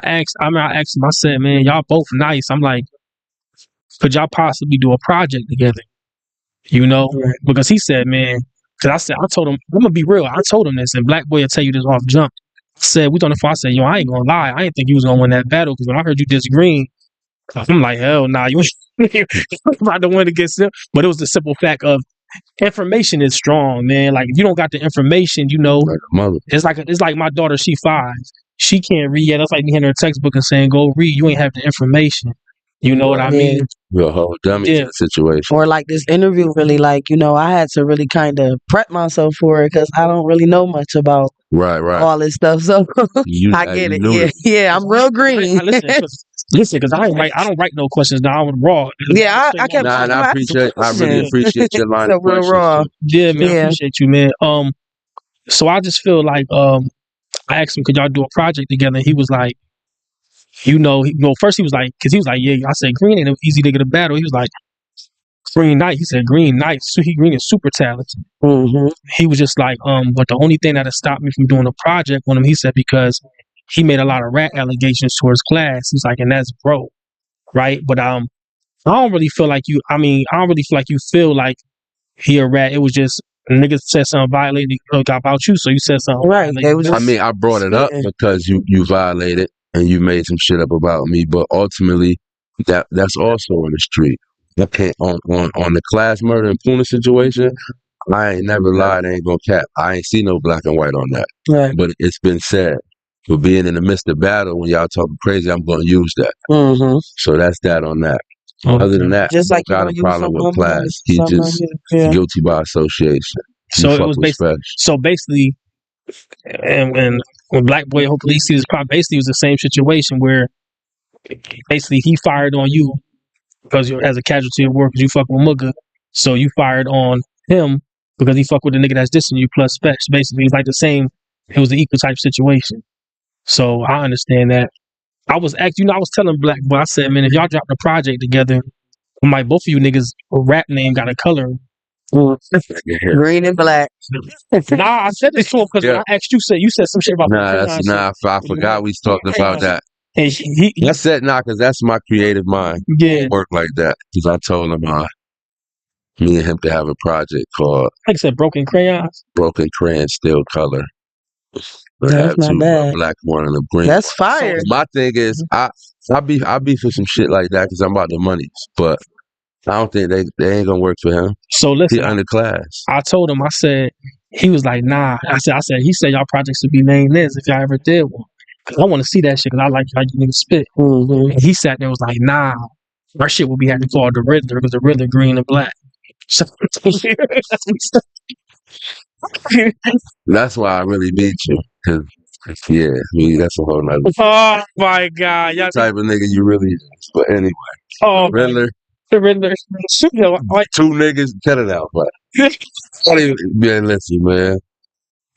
asked him, I said, man, y'all both nice. I'm like, could y'all possibly do a project together? You know? Right. Because he said, man, because I told him, I'm gonna be real. I told him this, and Black Boy will tell you this off jump. I said, we on the phone. I said, yo, I ain't gonna lie. I didn't think you was gonna win that battle because when I heard you diss Green, I'm like, hell nah, you ain't about to win against him. But it was the simple fact of information is strong, man. Like if you don't got the information, you know, Like a mother. it's like my daughter, she 5. She can't read yet. That's like me handing her a textbook and saying, go read. You ain't have the information. You know what I mean? You're a whole dummy Yeah. to the situation. Or like this interview, really, like, you know, I had to really kind of prep myself for it because I don't really know much about Right. all this stuff. So You, I get you it. knew Yeah, it. yeah, I'm real green. Listen, because I don't write no questions down. I'm raw. Yeah, I kept Nah, and I asking really appreciate your line So of real questions. raw. too. Yeah, man, I Yeah. appreciate you, man. So I just feel like I asked him, could y'all do a project together? And he was like, you know, first he was like, because he was like, yeah, I said Green ain't an easy nigga to battle. He was like, Green Knight. He said Green Knight. So Green is super talented. Mm-hmm. He was just like, but the only thing that has stopped me from doing a project on him, he said, because he made a lot of rat allegations towards Class. He's like, and that's bro, right? But I don't really feel like you. I mean, I don't really feel like you feel like he a rat. It was just niggas said something violating about you, so you said something. Right. They was I just mean, I brought it up spitting. because you violated and you made some shit up about me, but ultimately that's also on the street. I can't on the class murder and Puna situation. I ain't never lied. I ain't gonna cap. I ain't see no black and white on that. Right. But it's been said. For being in the midst of battle, when y'all talking crazy, I'm gonna use that. Mm-hmm. So that's that on that. Okay. Other than that, Just like you got gonna a use problem some with woman on class. He something just yeah. guilty by association. So You it fuck was with basically Special. so basically, and when Black Boy hopefully he sees this probably basically it was the same situation where basically he fired on you because you're as a casualty of war because you fuck with Mugga, so you fired on him because he fuck with the nigga that's dissing you plus Specs. Basically, it's like the same. It was an equal type situation. So I understand that. I was I was telling Black Boy, I said, man, if y'all drop the project together, both of you niggas rap name got a color. Green and black. Nah, I said this to him because when I asked you said some shit about the crayon shit. I forgot we talked about that. And he I said because that's my creative mind. yeah, Work like that. Because I told him me and him could have a project called like I said, broken crayons. Broken Crayon Still Color. That's not bad. Black one and a green. That's fire. My thing is, I be for some shit like that because I'm about the monies, but I don't think they ain't gonna work for him. So He listen, underclass. I told him, I said, he was like, nah. I said, he said y'all projects should be named this if y'all ever did one. Cause I want to see that shit because I like how you niggas spit. Mm-hmm. And he sat there and was like, nah, our shit will be having called the Riddler because the Riddler green and black. So, That's why I really beat you. Cause yeah, I mean, that's a whole nother oh my God. Y'all, type of nigga you really is. But anyway, oh, Riddler, the Riddler. Yo, like, two niggas, cut it out, but man, listen, man.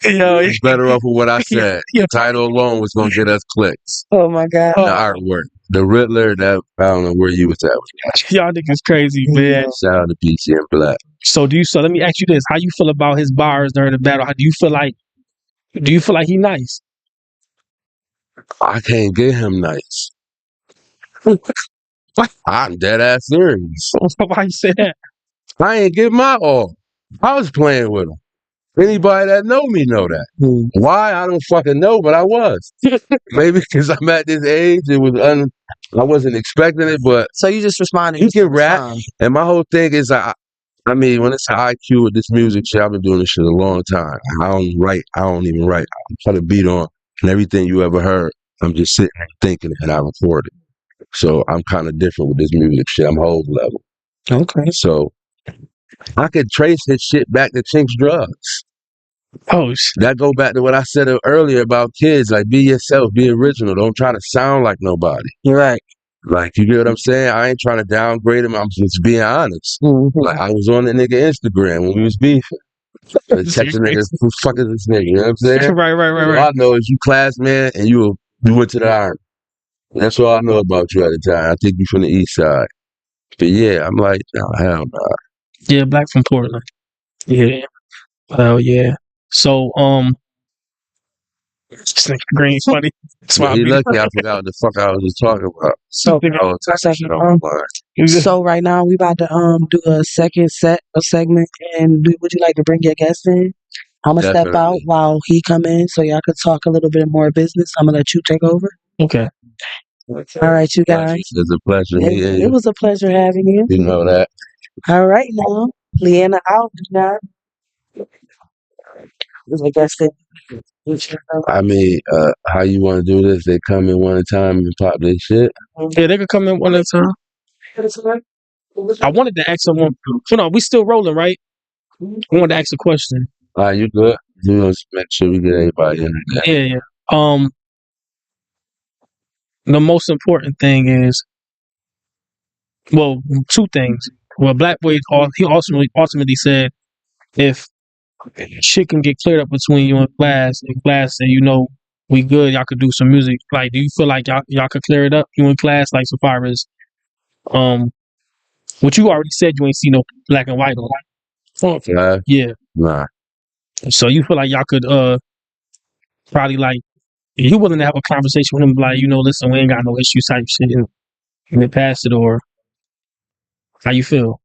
yo, It's better off with what I said. yeah. The title alone was gonna get us clicks. Oh my God. The artwork. The Riddler, that I don't know where you was at with that. Y'all niggas crazy, man. Shout out to PC and Black. So let me ask you this. How you feel about his bars during the battle? Do you feel like he nice? I can't get him nice. I'm dead ass serious. Why you say that? I ain't give my all. I was playing with him. Anybody that know me know that. Why? I don't fucking know, but I was. Maybe because I'm at this age, I wasn't expecting it, but So you just responded. he can rap. And my whole thing is, I mean, when it's IQ with this music shit, I've been doing this shit a long time. I don't even write. I put a beat on, and everything you ever heard, I'm just sitting there thinking it, and I record it. So I'm kind of different with this music shit. I'm whole level. Okay. So I could trace this shit back to Chink's drugs. Oh, That go back to what I said earlier about kids. Like, be yourself, be original. Don't try to sound like nobody. You're right. Like, you get what I'm saying? I ain't trying to downgrade him. I'm just being honest. Mm-hmm. Like, I was on that nigga Instagram when we was beefing. Texting niggas, who the fuck is this nigga? You know what I'm saying? right. All I know is you class man and you went to the Army. That's all I know about you at the time. I think you from the East Side. But yeah, I'm like, no, hell no. Yeah, Black from Portland. Yeah. Well, yeah. So, Green's funny. That's why He lucky I forgot what the fuck I was just talking about. So, Oh, shit on my mind. so right now we about to do a second segment, and would you like to bring your guest in? I'm gonna step out Definitely. while he come in, so y'all could talk a little bit more business. I'm gonna let you take over. Okay. All right, you guys. It's a pleasure meeting It you. was a pleasure having you. You know that. All right, now Leanna out. Now, I guess that. I mean, how you want to do this? They come in one at a time and pop their shit. Yeah, they could come in one at a time. I wanted to ask someone. Hold on, we still rolling, right? I wanted to ask a question. You good? You know, just make sure we get everybody in there. Yeah. The most important thing is, well, two things. Well, Black Boy, he ultimately said, if shit can get cleared up between you and Class said, we good, y'all could do some music. Like, do you feel like y'all could clear it up, you and Class, like so far as what you already said, you ain't see no black and white on. Yeah. Nah. So you feel like y'all could probably like you willing to have a conversation with him, like, listen, we ain't got no issues type shit and get past it, or how you feel?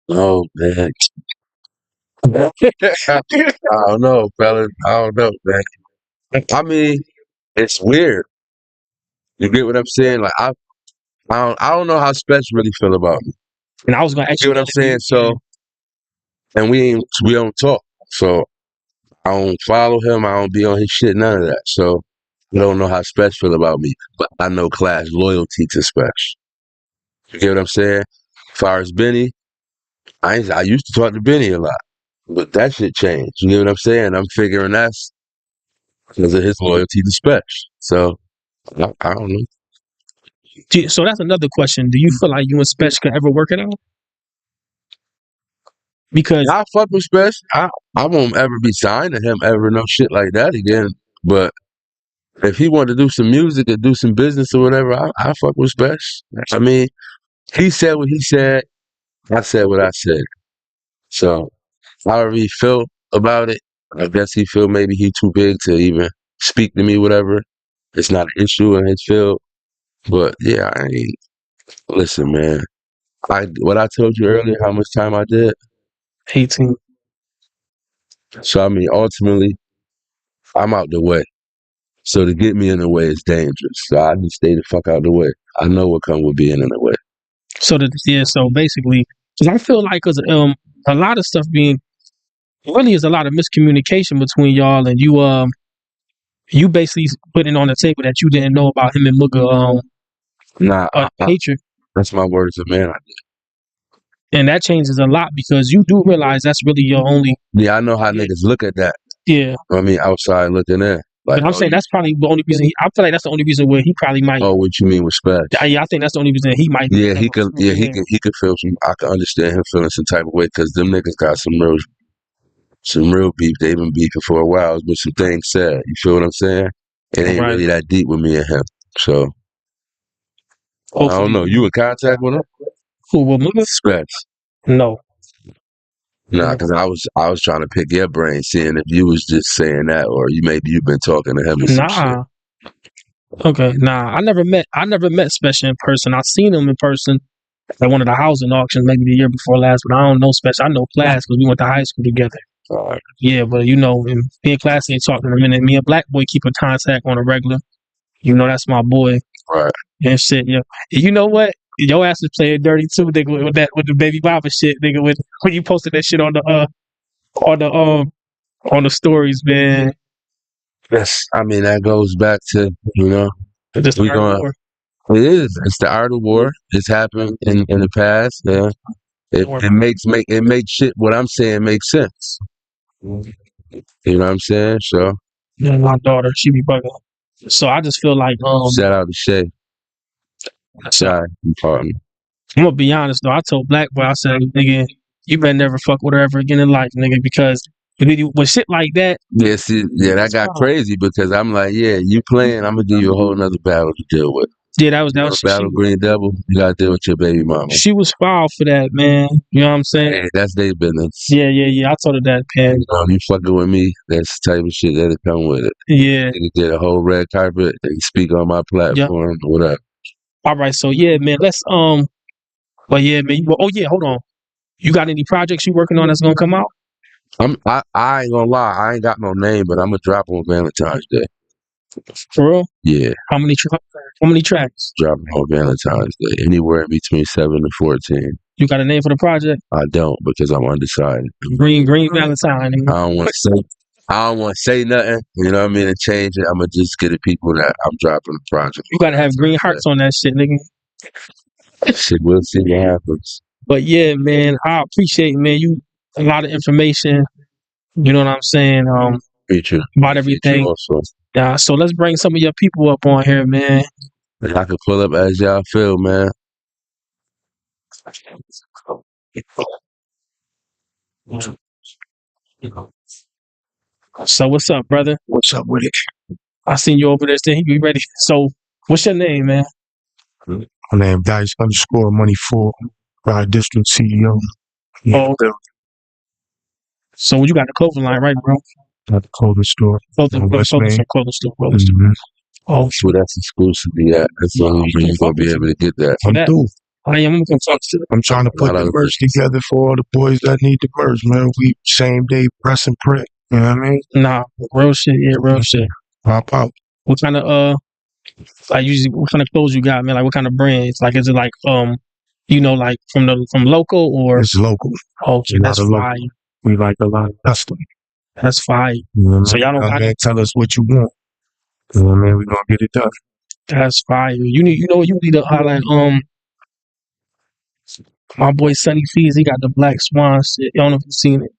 Oh man. I don't know, fellas. I don't know, man. I mean, it's weird. You get what I'm saying? Like I don't know how Specs really feel about me. And I was gonna You ask get you what I'm that if you, saying? So, and we don't talk. So I don't follow him. I don't be on his shit. None of that. So I don't know how Specs feel about me, but I know Clash loyalty to Specs. You get what I'm saying? As far as Benny, I used to talk to Benny a lot, but that shit changed. You get what I'm saying? I'm figuring that's because of his loyalty to Specs. So I don't know. so that's another question. Do you feel like you and Specs could ever work it out? Because I fuck with Specs. I won't ever be signed to him ever, no shit like that again. But if he wanted to do some music or do some business or whatever, I fuck with Specs. I mean, he said what he said. I said what I said. So however he feel about it, I guess he feel maybe he too big to even speak to me, whatever. It's not an issue in his field. But yeah, I ain't listen, man. What I told you earlier, how much time I did. 18. So I mean, ultimately, I'm out the way. So to get me in the way is dangerous. So I just stay the fuck out the way. I know what comes with being in the way. So so basically, because I feel like a lot of stuff being really is a lot of miscommunication between y'all, and you basically putting on the table that you didn't know about him and Mugga Nah, hatred, that's my words of man. and that changes a lot because you do realize that's really your only. Yeah, I know how niggas look at that. Yeah, I mean, outside looking in. Like, but I'm saying that's probably the only reason. I feel like that's the only reason where he probably might. Oh, what you mean with Specs? Yeah, I think that's the only reason he might. Yeah, he could. Yeah, he could feel some. I can understand him feeling some type of way because them niggas got some real beef. They've been beefing for a while, but some things said. You feel what I'm saying? It ain't really that deep with me and him. So I don't know. You in contact with him? Who with Mugga? Specs. No. Nah, because I was trying to pick your brain, seeing if you was just saying that, or you've been talking to him. Or some shit. Okay, nah. I never met Special in person. I seen him in person at one of the housing auctions maybe the year before last, but I don't know Special. I know Class because we went to high school together. Yeah, but me and Class ain't talking in a minute. Me and Black Boy keep in contact on a regular. That's my boy. Right. And shit, yeah. You know what? Your ass is playing dirty too, nigga, with the Baby Baba shit, nigga. When you posted that shit on the stories, man. Yes, I mean that goes back to we going. It is. It's the art of war. It's happened in the past. Yeah, it makes shit. What I'm saying makes sense. You know what I'm saying? So yeah, my daughter, she be bugging. So I just feel like shout out to Shay. Sorry, pardon me. I'm gonna be honest though. I told Black Boy, I said, nigga, you better never fuck with her ever again in life, nigga, because with shit like that. Yeah, see, that got crazy because I'm like, yeah, you playing, I'm gonna give you a whole nother battle to deal with. Yeah, that was battle. Green Devil, you gotta deal with your baby mama. She was foul for that, man. You know what I'm saying? Hey, that's their business. Yeah. I told her that, man. You fucking with me, that's the type of shit that'll come with it. Yeah. You get a whole red carpet and speak on my platform, whatever. All right, so yeah, man, let's but yeah, man. Hold on. You got any projects you working on that's gonna come out? I ain't gonna lie, I ain't got no name, but I'm gonna drop on Valentine's Day. For real? Yeah. How many tracks? Dropping on Valentine's Day, anywhere in between 7 and 14. You got a name for the project? I don't because I'm undecided. Green Valentine. I don't want to say nothing. You know what I mean? And change it. I'm gonna just get the people that I'm dropping the project. You gotta have green hearts on that shit, nigga. Shit, we'll see what happens. But yeah, man, I appreciate, man, you a lot of information. You know what I'm saying? About everything. Yeah, so let's bring some of your people up on here, man. And I can pull up as y'all feel, man. So what's up, brother? What's up with it? I seen you over there saying you ready. So what's your name, man? My name Dice_Money4, Ride District CEO. Oh, so you got the clothing line, right, bro? Got the clothing store. Clothing store. Oh, so that's exclusive. Yeah, that's the only way you're gonna be able to get that. I'm through. I am gonna talk to. I'm trying to put Lot the of merch together for all the boys that need the merch, man. We same day press and print. You know what I mean? Nah, real shit. Yeah, real shit. Pop out. What kind of like usually what kind of clothes you got, man? Like what kind of brands? Like is it like like from local or It's local. okay? A lot That's of local. fire. We like a lot of custom. That's fire. You know what So I y'all mean? don't got Man, tell us what you want. You know what I mean? We're gonna get it done. that's fire. You know what you need to highlight my boy Sonny Fees, he got the Black Swan shit. You don't know if you've seen it.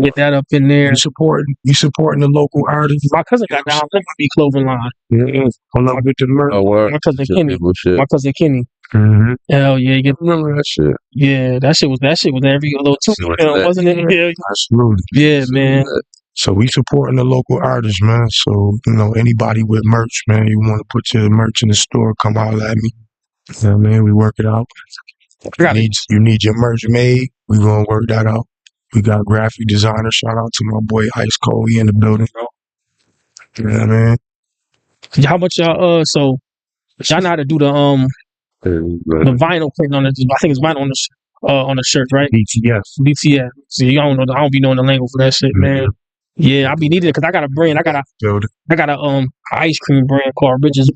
Get that up in there. You supporting the local artists. My cousin got down be clothing line. Yeah. Pull up with the merch. Oh, word. My cousin Shit, Kenny. people shit. My cousin Kenny. Mm-hmm. Hell yeah, you get Remember that shit? yeah, that shit was every little two Shit was film, lit. wasn't it? Yeah, Absolutely. yeah, man. So we supporting the local artists, man. So, anybody with merch, man, you want to put your merch in the store, come holler at me. You know what I mean? We work it out. You need your merch made, we gonna work that out. We got graphic designer. Shout out to my boy Ice Cold. He in the building. You know what I mean? How much y'all so y'all know how to do the vinyl print on it. I think it's vinyl on the shirt, right? BTS. BTS. See, I don't be knowing the lingo for that shit, man. Yeah, I be needing it because I got a brand. I got a ice cream brand called Bridges.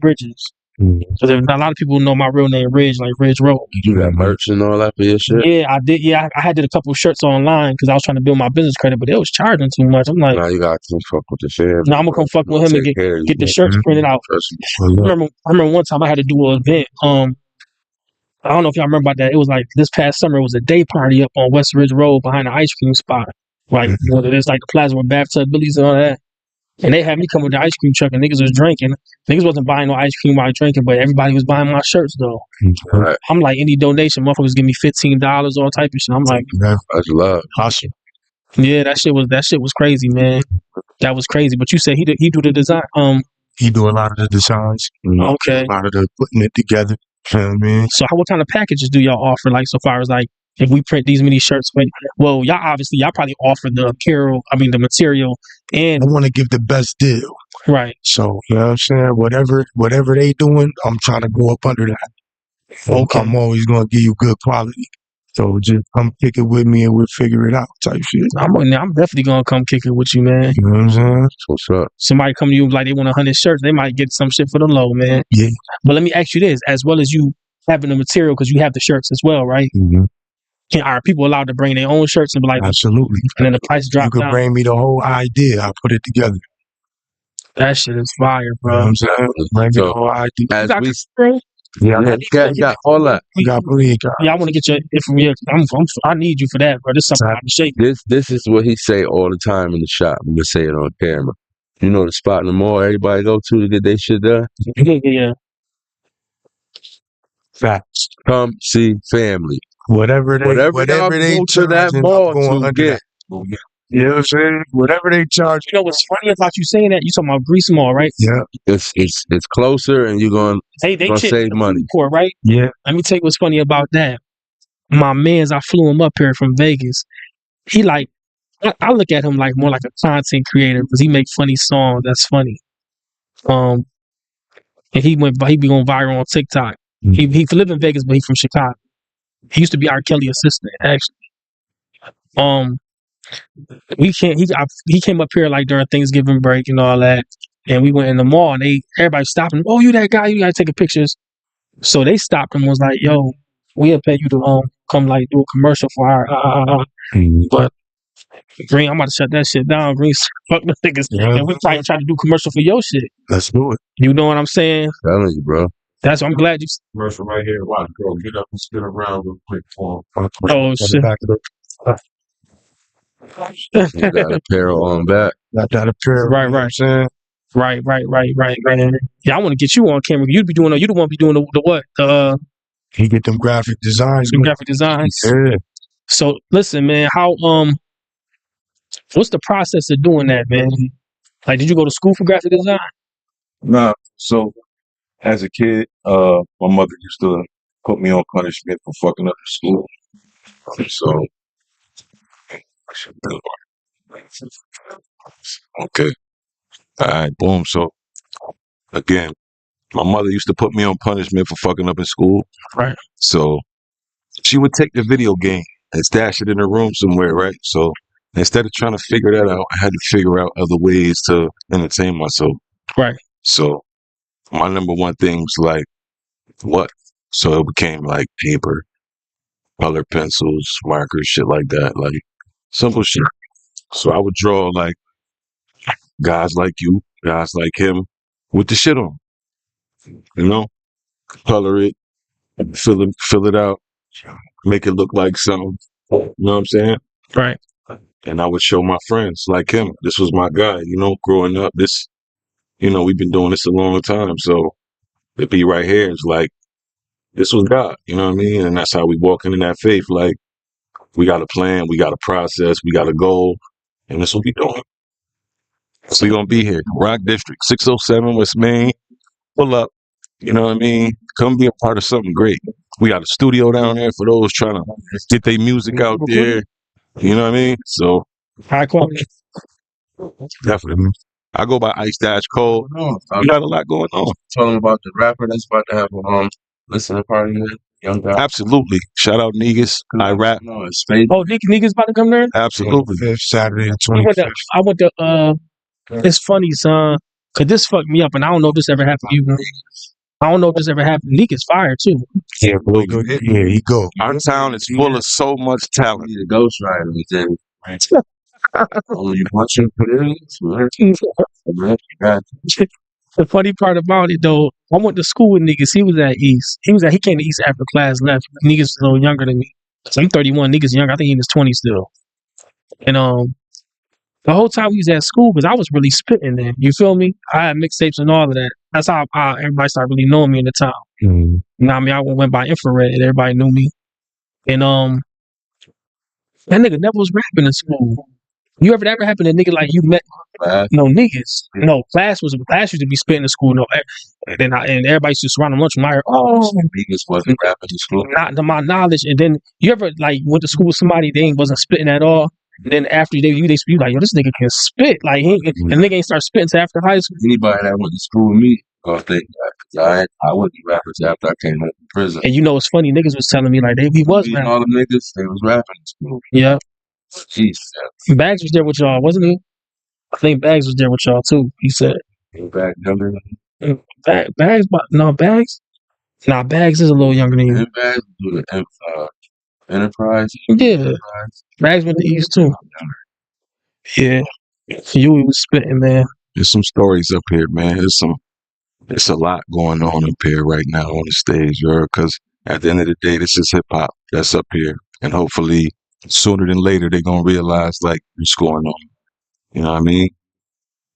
Because a lot of people know my real name, Ridge, like Ridge Road. You got merch and all that for your shit? Yeah, I did. Yeah, I did a couple of shirts online because I was trying to build my business credit, but it was charging too much. I'm like, Now you got to come fuck with the fam. no, I'm gonna come fuck with him and get the shirts printed out. I remember one time I had to do an event. I don't know if y'all remember about that. It was like this past summer. It was a day party up on West Ridge Road behind the ice cream spot. Like there's like the plaza with bathtub Billy's and all that. And they had me come with the ice cream truck and niggas was drinking. Niggas wasn't buying no ice cream while drinking, but everybody was buying my shirts though. Right. I'm like, any donation, motherfuckers give me $15, all type of shit. I'm like, That's love. Awesome. yeah, that shit was crazy, man. That was crazy. But you said he do the design. He do a lot of the designs. Okay. A lot of the putting it together. You know what I mean? So what kind of packages do y'all offer? Like so far as like if we print these many shirts, well, y'all probably offer the the material, and I want to give the best deal. right. So, you know what I'm saying? Whatever they doing, I'm trying to go up under that. Okay. I'm always going to give you good quality. So just come kick it with me and we'll figure it out type shit. I'm definitely gonna come kick it with you, man. You know what I'm saying? What's up? Somebody come to you like they want 100 shirts, they might get some shit for the low, man. Yeah. But let me ask you this: as well as you having the material, because you have the shirts as well, right? Mm-hmm. Are people allowed to bring their own shirts and be like, absolutely, and then the price you drop could down? bring me the whole idea. I'll put it together. That shit is fire, You know what bro. I'm saying? Bring me the whole idea. As got we, bro? yeah, you got all that. You got plenty of guys. Yeah, I want to get your information. I need you for that, bro. This is something I'm shaking. This is what he say all the time in the shop. I'm gonna say it on camera. You know the spot in the mall everybody go to get their shit done? Yeah. Facts. Come see family. Whatever they y'all go to that charging, mall I'm going to under get. that. You know what I'm saying? Whatever they charge. You know what's funny about you saying that? You talking about Grease Mall, right? Yeah. It's closer and you're gonna save money. Report, right? Yeah. Let me tell you what's funny about that. My man's, I flew him up here from Vegas. He like, I look at him like more like a content creator because he make funny songs. That's funny. And he be going viral on TikTok. He live in Vegas, but he's from Chicago. He used to be R. Kelly assistant, actually. He came up here like during Thanksgiving break and all that, and we went in the mall and everybody stopped him. Oh, you that guy? You gotta take pictures. So they stopped him and was like, "Yo, we'll pay you to come like do a commercial for our." But Green, I'm about to shut that shit down. Green, fuck the niggas, and we probably try to do commercial for your shit. Let's do it. You know what I'm saying? Telling you, bro. That's what I'm glad you. Commercial right here. Watch, girl, get up and spin around real quick for him. Oh shit! You got apparel on back. Got that apparel. Right. You know what I'm saying? Right. Yeah, I want to get you on camera. You the one be doing the what? He get them graphic designs. Graphic designs. Yeah. So listen, man. How what's the process of doing that, man? Like, did you go to school for graphic design? Nah. So, as a kid, my mother used to put me on punishment for fucking up in school. So, okay. All right, boom. So, again, my mother used to put me on punishment for fucking up in school. Right. So, She would take the video game and stash it in her room somewhere, right? So instead of trying to figure that out, I had to figure out other ways to entertain myself. Right. So my number one thing was like, what? So it became like paper, color pencils, markers, shit like that, like simple shit. So I would draw like guys like you, guys like him, with the shit on, you know, color it, fill it out, make it look like something. You know what I'm saying? Right. And I would show my friends like him. This was my guy, you know, growing up. This, you know, we've been doing this a long time. So to be right here is like, this was God, you know what I mean? And that's how we walk into that faith. Like, we got a plan, we got a process, we got a goal, and that's what we doing. So we gonna be here. Rock District, 607 West Main. Pull up. You know what I mean? Come be a part of something great. We got a studio down there for those trying to get their music out there. You know what I mean? So High quality. definitely. I go by Ice Dash Cole. No, We got a lot going on. tell them about the rapper that's about to have a listening party here. Young guy. Absolutely. Shout out Negus. I rap. No, it's Spade. Oh, niggas about to come there? Absolutely. 25th, Saturday the I went 25th. to, I went to, it's funny, son, cause this fucked me up, and I don't know if this ever happened to you. I don't know if this ever happened. Neek is fired too. Yeah, bro. Yeah, he go. Our town is full of so much I talent. need a Ghost Rider with them. Oh, you watching for this? The funny part about it though, I went to school with niggas. He was at East. He came to East after class left. Niggas a little younger than me. So I'm 31. Niggas younger. I think he in his 20s still. And the whole time we was at school, because I was really spitting then. You feel me? I had mixtapes and all of that. That's how everybody started really knowing me in the town. Mm-hmm. You know what I mean? I went by infrared and everybody knew me. And that nigga never was rapping in school. You ever happened to nigga like you met? No niggas. No, class used to be spitting in school. No, and everybody used to surround him lunch. And I heard, Niggas wasn't rapping in school. not to my knowledge. And then you ever like went to school with somebody they wasn't spitting at all. And then after they be like, yo, this nigga can spit. Like and nigga ain't start spitting till after high school. Anybody that went to school with me, think that I wouldn't be rappers after I came out of prison. And you know it's funny, niggas was telling me like he was Me and rapping. all the niggas, they was rapping in school. Yeah. Jeez, Bags was there with y'all, wasn't he? I think Bags was there with y'all too. He said. back younger. Bags? Nah, Bags is a little younger than you. And Bags do the Enterprise. Yeah. Bags went to East too. Yeah. You was spitting, man. There's some stories up here, man. It's a lot going on up here right now on the stage, bro. Because at the end of the day, this is hip hop that's up here, and hopefully sooner than later they're gonna realize like what's going on. You know what I mean?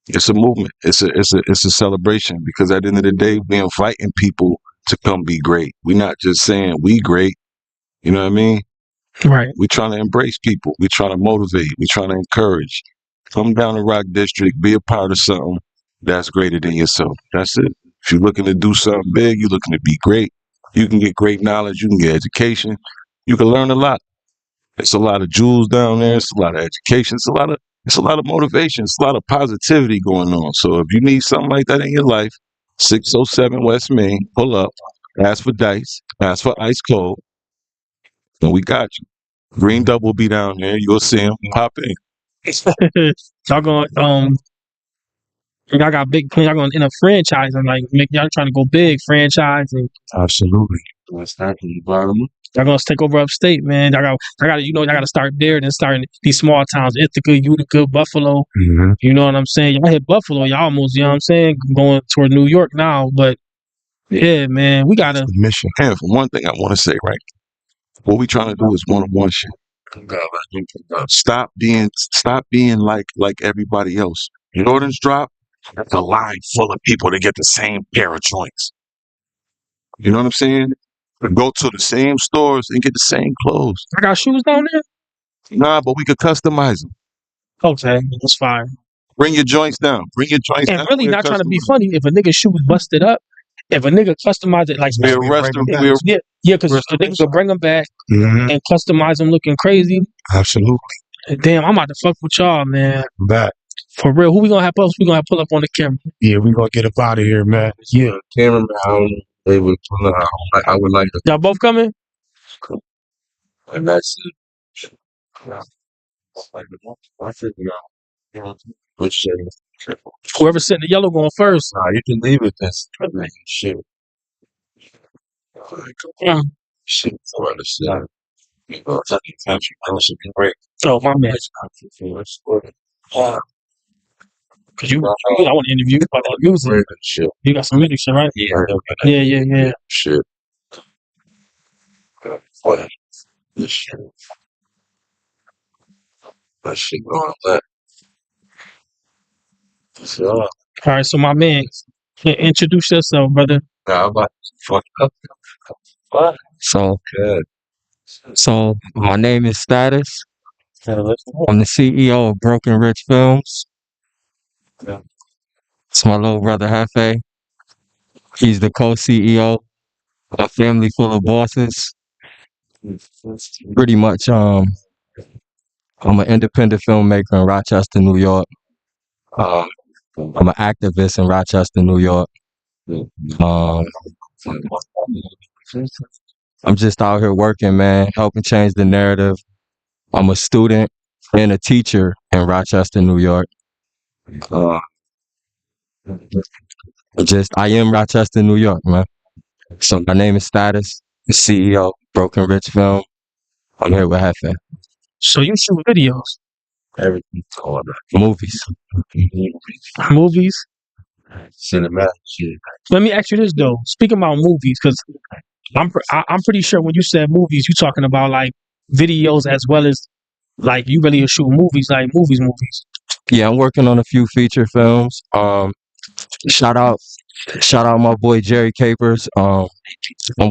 It's a movement. It's a celebration because at the end of the day, we're inviting people to come be great. We're not just saying we great. You know what I mean? Right. We're trying to embrace people. We're trying to motivate. We're trying to encourage. Come down to Rock District, be a part of something that's greater than yourself. That's it. If you're looking to do something big, you're looking to be great. You can get great knowledge. You can get education. You can learn a lot. It's a lot of jewels down there. It's a lot of education. It's a lot of motivation. It's a lot of positivity going on. So if you need something like that in your life, 607 West Main, pull up, ask for Dice, ask for Ice Cold, and we got you. Green Dub will be down there. You'll see him pop in. Y'all going y'all got big plans. Y'all going to end up franchising, like y'all trying to go big, franchising. Absolutely. Let's start from the bottom. Y'all gonna take over upstate, man. Y'all got to start there, then start in these small towns, Ithaca, Utica, Buffalo. Mm-hmm. You know what I'm saying? Y'all hit Buffalo, y'all almost, you know what I'm saying, going toward New York now. But yeah, man, we gotta Mission. And for one thing I want to say, right? What we trying to do is one-on-one shit. Stop being like everybody else. Jordan's drop, that's a line full of people to get the same pair of joints. You know what I'm saying? Go to the same stores and get the same clothes. I got shoes down there. Nah, but we could customize them. Okay, that's fine. Bring your joints down. And really not trying to be funny. If a nigga shoe was busted up, if a nigga customized it like We arrest them. because the niggas will bring them back Mm-hmm. and customize them looking crazy. Absolutely. Damn, I'm about to fuck with y'all, man. Back. For real, who we gonna have up? We gonna have pull up on the camera. Yeah, we gonna get up out of here, man. Yeah, cameraman. They would pull out. I would like to. Y'all both coming? And that's it. I think, which shit? Whoever's sitting the yellow going first. Nah, you can leave it. That's shit. Yeah. Shit, I understand. Kentucky country, that should be great. Oh, my man. Yeah, Because I want to interview you about that music. great and shit. You got some music shit, right? Yeah. Shit. What? This shit. That shit going on. So, All right, so my man, introduce yourself, brother. now I'm about to fuck up. What? So, Good. my name is Status. I'm the CEO of Broken Rich Films. Yeah. It's my little brother Hefe. He's the co-CEO. A family full of bosses. Pretty much, I'm an independent filmmaker in Rochester, New York. I'm an activist in Rochester, New York. I'm just out here working, man, helping change the narrative. I'm a student and a teacher in Rochester, New York. I am Rochester, New York, man. So my name is Status, the CEO, Broken Rich Film. I'm here with Hefe. So you shoot videos, Everything's going Movies. movies. cinematic shit. Let me ask you this though. Speaking about movies, because I'm pretty sure when you said movies, you're talking about like videos as well as like you really shoot movies, like movies. Yeah, I'm working on a few feature films. Shout out my boy Jerry Capers. I'm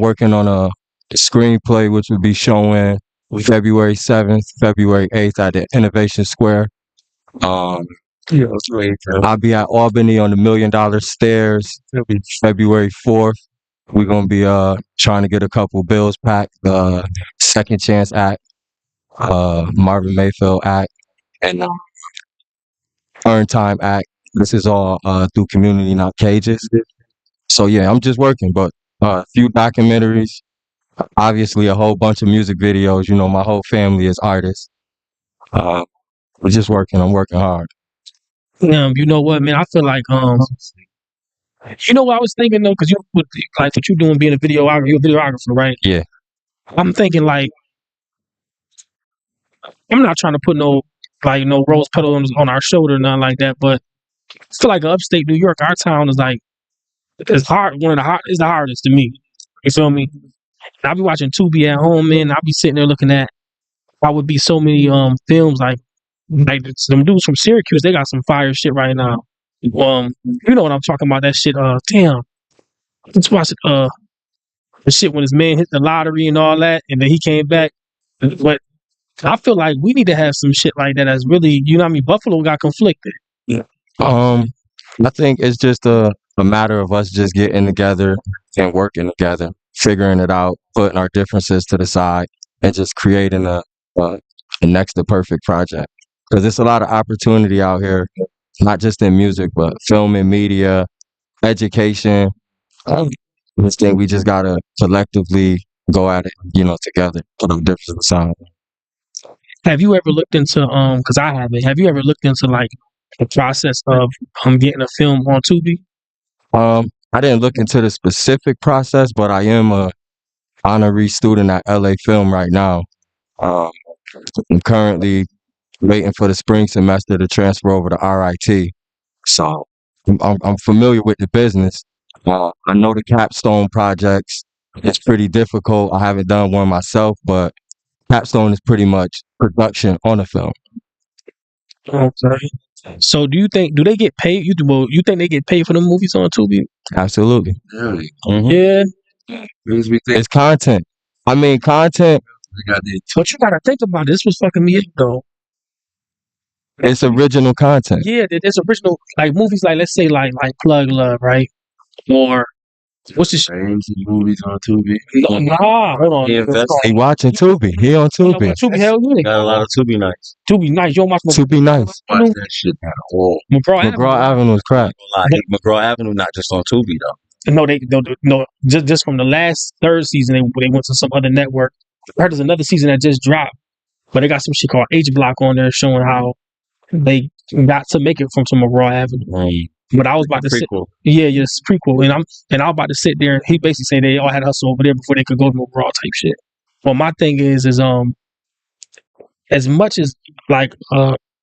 working on a screenplay which will be showing February 7th, February 8th at the Innovation Square. I'll be at Albany on the $1 Million Stairs February 4th. We're gonna be trying to get a couple bills packed. Second Chance Act, Marvin Mayfield Act, and Earn Time Act. This is all through Community Not Cages. So yeah, I'm just working, but a few documentaries, obviously a whole bunch of music videos. You know, my whole family is artists. We're just working. I'm working hard. You know what, man? I feel like you know what I was thinking though, because you like what you're doing, being a videographer, you're a videographer, right? Yeah. I'm thinking like I'm not trying to put no rose petal on our shoulder or nothing like that, but I feel like upstate New York, our town is like it's hard. It's the hardest to me. You feel me? And I be watching Tubi at home, man. I be sitting there looking at. I would be so many films like some dudes from Syracuse. They got some fire shit right now. You know what I'm talking about? That shit. Damn. Let's watch it. The shit when his man hit the lottery and all that, and then he came back. But I feel like we need to have some shit like that. That's really, you know what I mean? Buffalo got conflicted. I think it's just a matter of us just getting together and working together, figuring it out, putting our differences to the side, and just creating the next to perfect project. Because there's a lot of opportunity out here, not just in music, but film and media, education. This thing we just gotta collectively go at it, together, put our differences aside. Have you ever looked into because I haven't. Have you ever looked into like the process of getting a film on Tubi? I didn't look into the specific process, but I am a honorary student at LA Film right now. I'm currently waiting for the spring semester to transfer over to RIT. So I'm familiar with the business. I know the capstone projects. It's pretty difficult. I haven't done one myself, but capstone is pretty much production on a film. Okay. So do they get paid? You think they get paid for the movies on Tubi? Absolutely. Really? Yeah. Because we think It's content. I mean, content. we got the But you gotta think about it. This was fucking me up though. It's original content. Yeah, there's original like movies like let's say like Plug Love, right? Or what's this? names of movies on Tubi. Nah, hold on. He watching Tubi. He on Tubi. Tubi, hell yeah. Got a lot of Tubi nights. Tubi nice. You don't watch Tubi nice. Watch that shit at all. McGraw Avenue is crap. McGraw Avenue, not just on Tubi though. No, just from the last third season, they went to some other network I heard there's another season that just dropped, but they got some shit called H Block on there showing how they got to make it from some of Raw Avenue. But I was about to sit, Prequel. it's prequel, and I was about to sit there. And he basically said they all had hustle over there before they could go to Raw type shit. Well, my thing is as much as like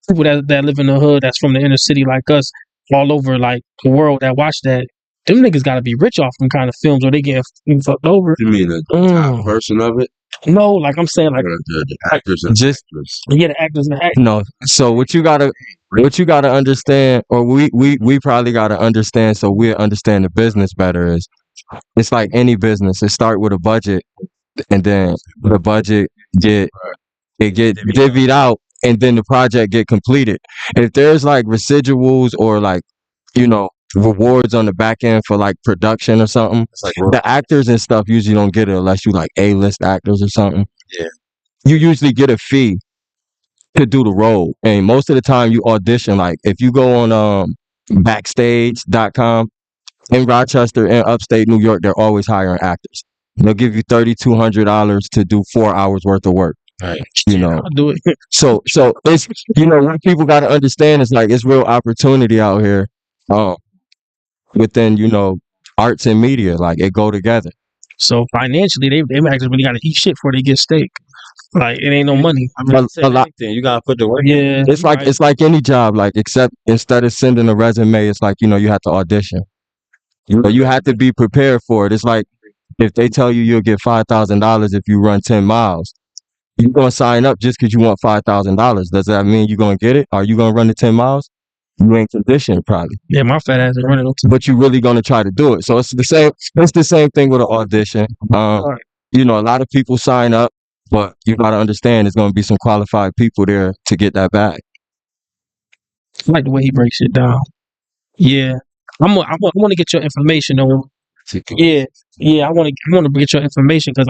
people that live in the hood that's from the inner city like us all over like the world that watch that, them niggas gotta be rich off them kind of films or they getting fucked over. You mean the top version of it? No, like I'm saying like The actors and Just actors. yeah, the actors and the actors. no. So what you gotta understand, or we probably gotta understand, so we understand the business better. Is it's like any business. It start with a budget, and then the budget get divvied out, and then the project get completed. If there's like residuals or like rewards on the back end for like production or something, It's like the actors and stuff usually don't get it unless you like A-list actors or something. Yeah. You usually get a fee to do the role, and most of the time you audition. Like if you go on backstage.com in Rochester and upstate New York, they're always hiring actors. They'll give you $3,200 to do 4 hours worth of work. Right. I'll do it. So it's what people got to understand is like it's real opportunity out here within arts and media. Like it go together. So financially, they actually really gotta eat shit before they get steak. Like it ain't no money. I mean, A lot. you gotta put the work. Yeah, It's like it's like any job. Like except instead of sending a resume, it's like you have to audition. You have to be prepared for it. It's like if they tell you you'll get $5,000 if you run 10 miles, you're gonna sign up just because you want $5,000. Does that mean you're gonna get it? Are you gonna run the 10 miles? You ain't conditioned probably, yeah, my fat ass is running on but you really gonna try to do it. So it's the same. It's the same thing with an audition. A lot of people sign up, but you gotta understand there's gonna be some qualified people there to get that bag. I like the way he breaks it down. Yeah, I want to get your information on. Yeah, I want to get your information because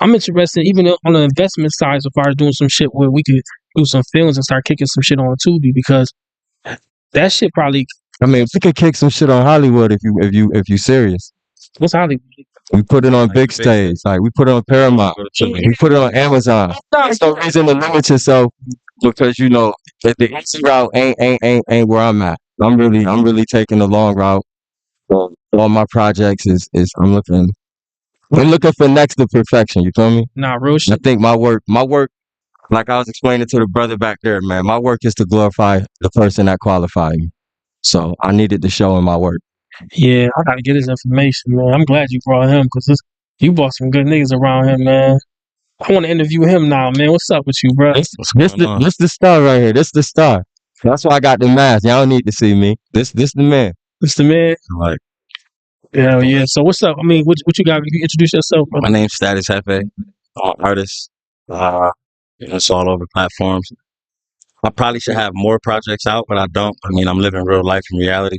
I'm interested even on the investment side so far as doing some shit where we could do some films and start kicking some shit on Tubi because that shit probably. I mean, we could kick some shit on Hollywood if you serious. What's Hollywood? We put it on big stage, like we put it on Paramount, we put it on Amazon. There's no reason to limit yourself because that the easy route ain't where I'm at. I'm really taking the long route. All my projects is I'm looking for next to perfection. You feel me? Nah, real I shit. think my work, like I was explaining to the brother back there, man, my work is to glorify the person that qualified me. So I needed to show in my work. Yeah, I gotta get his information, man. I'm glad you brought him because you brought some good niggas around him, man. I want to interview him now, man. What's up with you, bro? This the star right here. This the star. That's why I got the mask. Y'all don't need to see me. This the man. It's the man. Like, Yeah. So what's up? I mean, what you got? You introduce yourself, bro. my name's Status Hefe. I'm an artist. It's all over platforms. I probably should have more projects out, but I don't. I mean, I'm living real life in reality.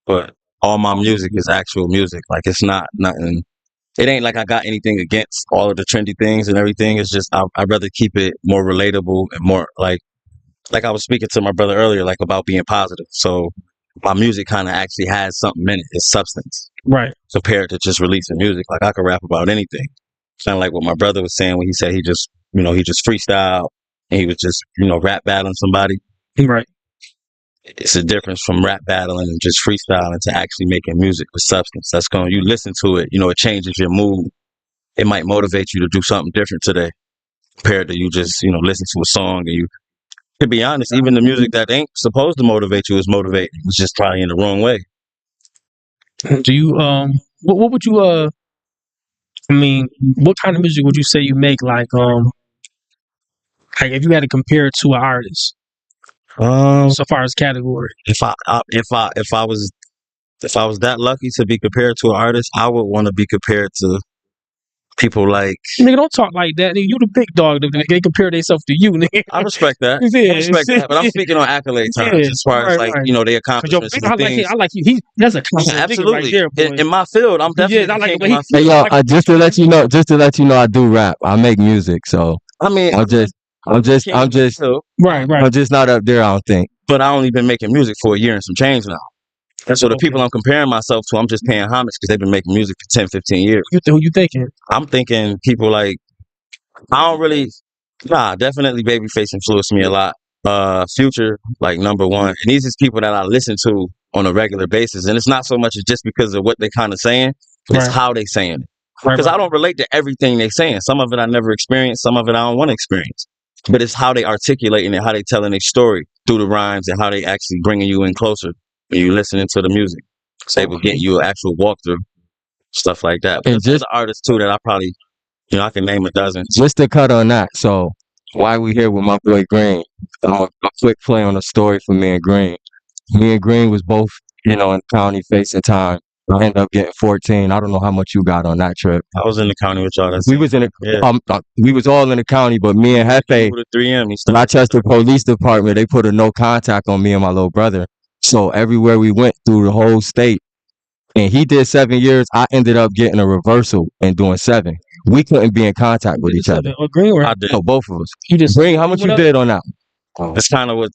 But all my music is actual music. Like it's not nothing. It ain't like I got anything against all of the trendy things and everything. It's just I'd rather keep it more relatable and more like I was speaking to my brother earlier, like about being positive. So my music kind of actually has something in it. It's substance Right. compared to just releasing music. Like I could rap about anything. Sound like what my brother was saying when he said he just freestyle and he was just rap battling somebody. Right. It's a difference from rap battling and just freestyling to actually making music with substance. That's you listen to it, it changes your mood. It might motivate you to do something different today compared to you just, listen to a song and you, to be honest, even the music that ain't supposed to motivate you is motivating. It's just probably in the wrong way. Do you what would you I mean, what kind of music would you say you make like if you had to compare it to an artist so far as category? If I was that lucky to be compared to an artist, I would want to be compared to people like. Nigga, don't talk like that. Nigga, you the big dog. They compare themselves to you, nigga. I respect that. Yeah, I respect that. But I'm speaking on accolade terms as far as their accomplishments. I like you. That's a compliment. Absolutely. Right there, in my field, I'm definitely. I like my Hey yo, just to let you know, I do rap. I make music, so I mean, I'm just right. I'm just not up there. I don't think. But I only been making music for a year and some change now. So the people I'm comparing myself to, I'm just paying homage because they've been making music for 10, 15 years. Who you thinking? I'm thinking people like I don't really, definitely Babyface influenced me a lot. Future, like number one. And these is people that I listen to on a regular basis. And it's not so much as just because of what they kind of saying, it's Right. how they saying it. Right. Because I don't relate to everything they saying. Some of it I never experienced, some of it I don't want to experience. But it's how they articulating it, how they telling their story through the rhymes, and how they actually bringing you in closer when you listening to the music. It's able to get you an actual walkthrough, stuff like that. But And there's just artists too that I probably, I can name a dozen. just to cut on that, so why we here with my boy Green? A quick play on a story for me and Green. Me and Green was both, in the county facing time. I ended up getting 14. I don't know how much you got on that trip. I was in the county with y'all. We was in a, Yeah. we was all in the county, but me and Hefe, With the 3M, he started. Rochester Police Department, they put a no contact on me and my little brother. So everywhere we went through the whole state, and he did 7 years, I ended up getting a reversal and doing 7. We couldn't be in contact with each other. Green or I did. No, both of us. you just Green, how much you did on that? That's kind of what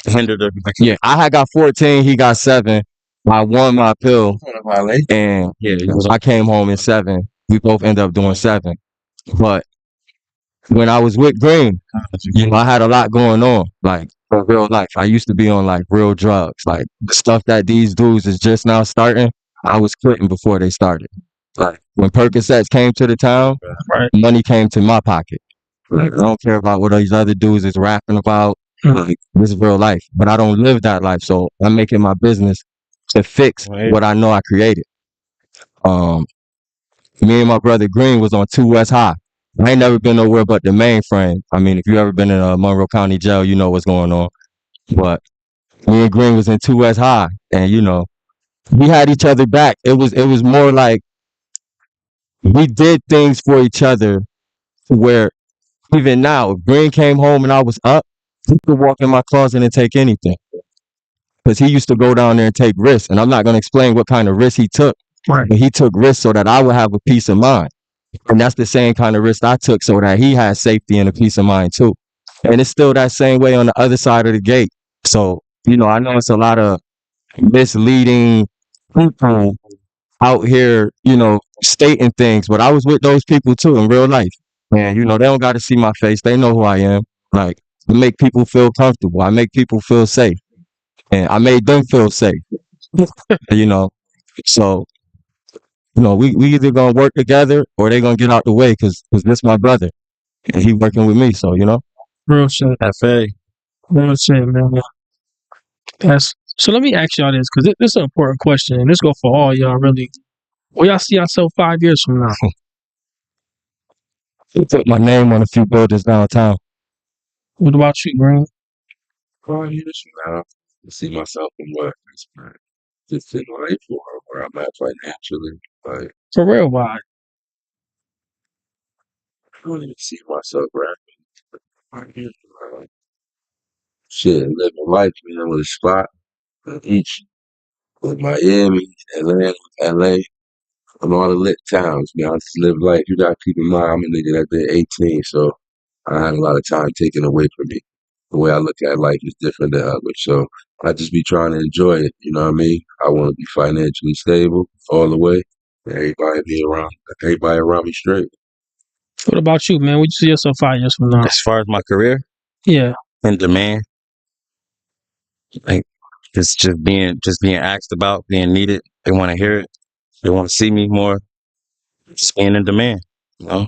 hindered the. Yeah, I had got 14, he got 7. I won my appeal, and I came home in 7. We both ended up doing 7. But when I was with Green, I had a lot going on, like for real life. I used to be on like real drugs, like the stuff that these dudes is just now starting. I was quitting before they started. Like when Percocets came to the town, Right. money came to my pocket. Like I don't care about what these other dudes is rapping about. Like this is real life, but I don't live that life, so I'm making my business to fix Right. what I know I created. Me and my brother Green was on 2 West High. I ain't never been nowhere but the mainframe. I mean, if you ever been in a Monroe County jail, you know what's going on. But me and Green was in 2 West High, and we had each other back. It was more like we did things for each other to where even now, if Green came home and I was up, he could walk in my closet and take anything. Because he used to go down there and take risks. And I'm not going to explain what kind of risk he took, Right. but he took risks so that I would have a peace of mind. And that's the same kind of risk I took so that he had safety and a peace of mind too. And it's still that same way on the other side of the gate. So, I know it's a lot of misleading people out here, stating things, but I was with those people too in real life. And, they don't got to see my face. They know who I am. Like, I make people feel comfortable. I make people feel safe. And I made them feel safe. So, we either gonna work together or they gonna get out the way because this my brother and he working with me. So, Real shit. FA. Real shit, man. So let me ask y'all this, because this is an important question, and this go for all y'all really. Where y'all see yourself 5 years from now? he put my name on a few buildings downtown. What about you, Green? 5 years from now, I see myself in what? Just in life or where I'm at financially. Like, For real, why? I don't even see myself rapping 5 years from now. Shit, living life, with a spot in each, with Miami, Atlanta, LA, and all the lit towns, man. I just live life. You gotta keep in mind, I'm a nigga that did 18, so I had a lot of time taken away from me. The way I look at life is different than others. So I just be trying to enjoy it. You know what I mean? I want to be financially stable all the way. And everybody around me straight. What about you, man? Where you see yourself 5 years from now? As far as my career, Yeah. in demand, like it's just being asked about, being needed. They want to hear it. They want to see me more. Just being in demand. I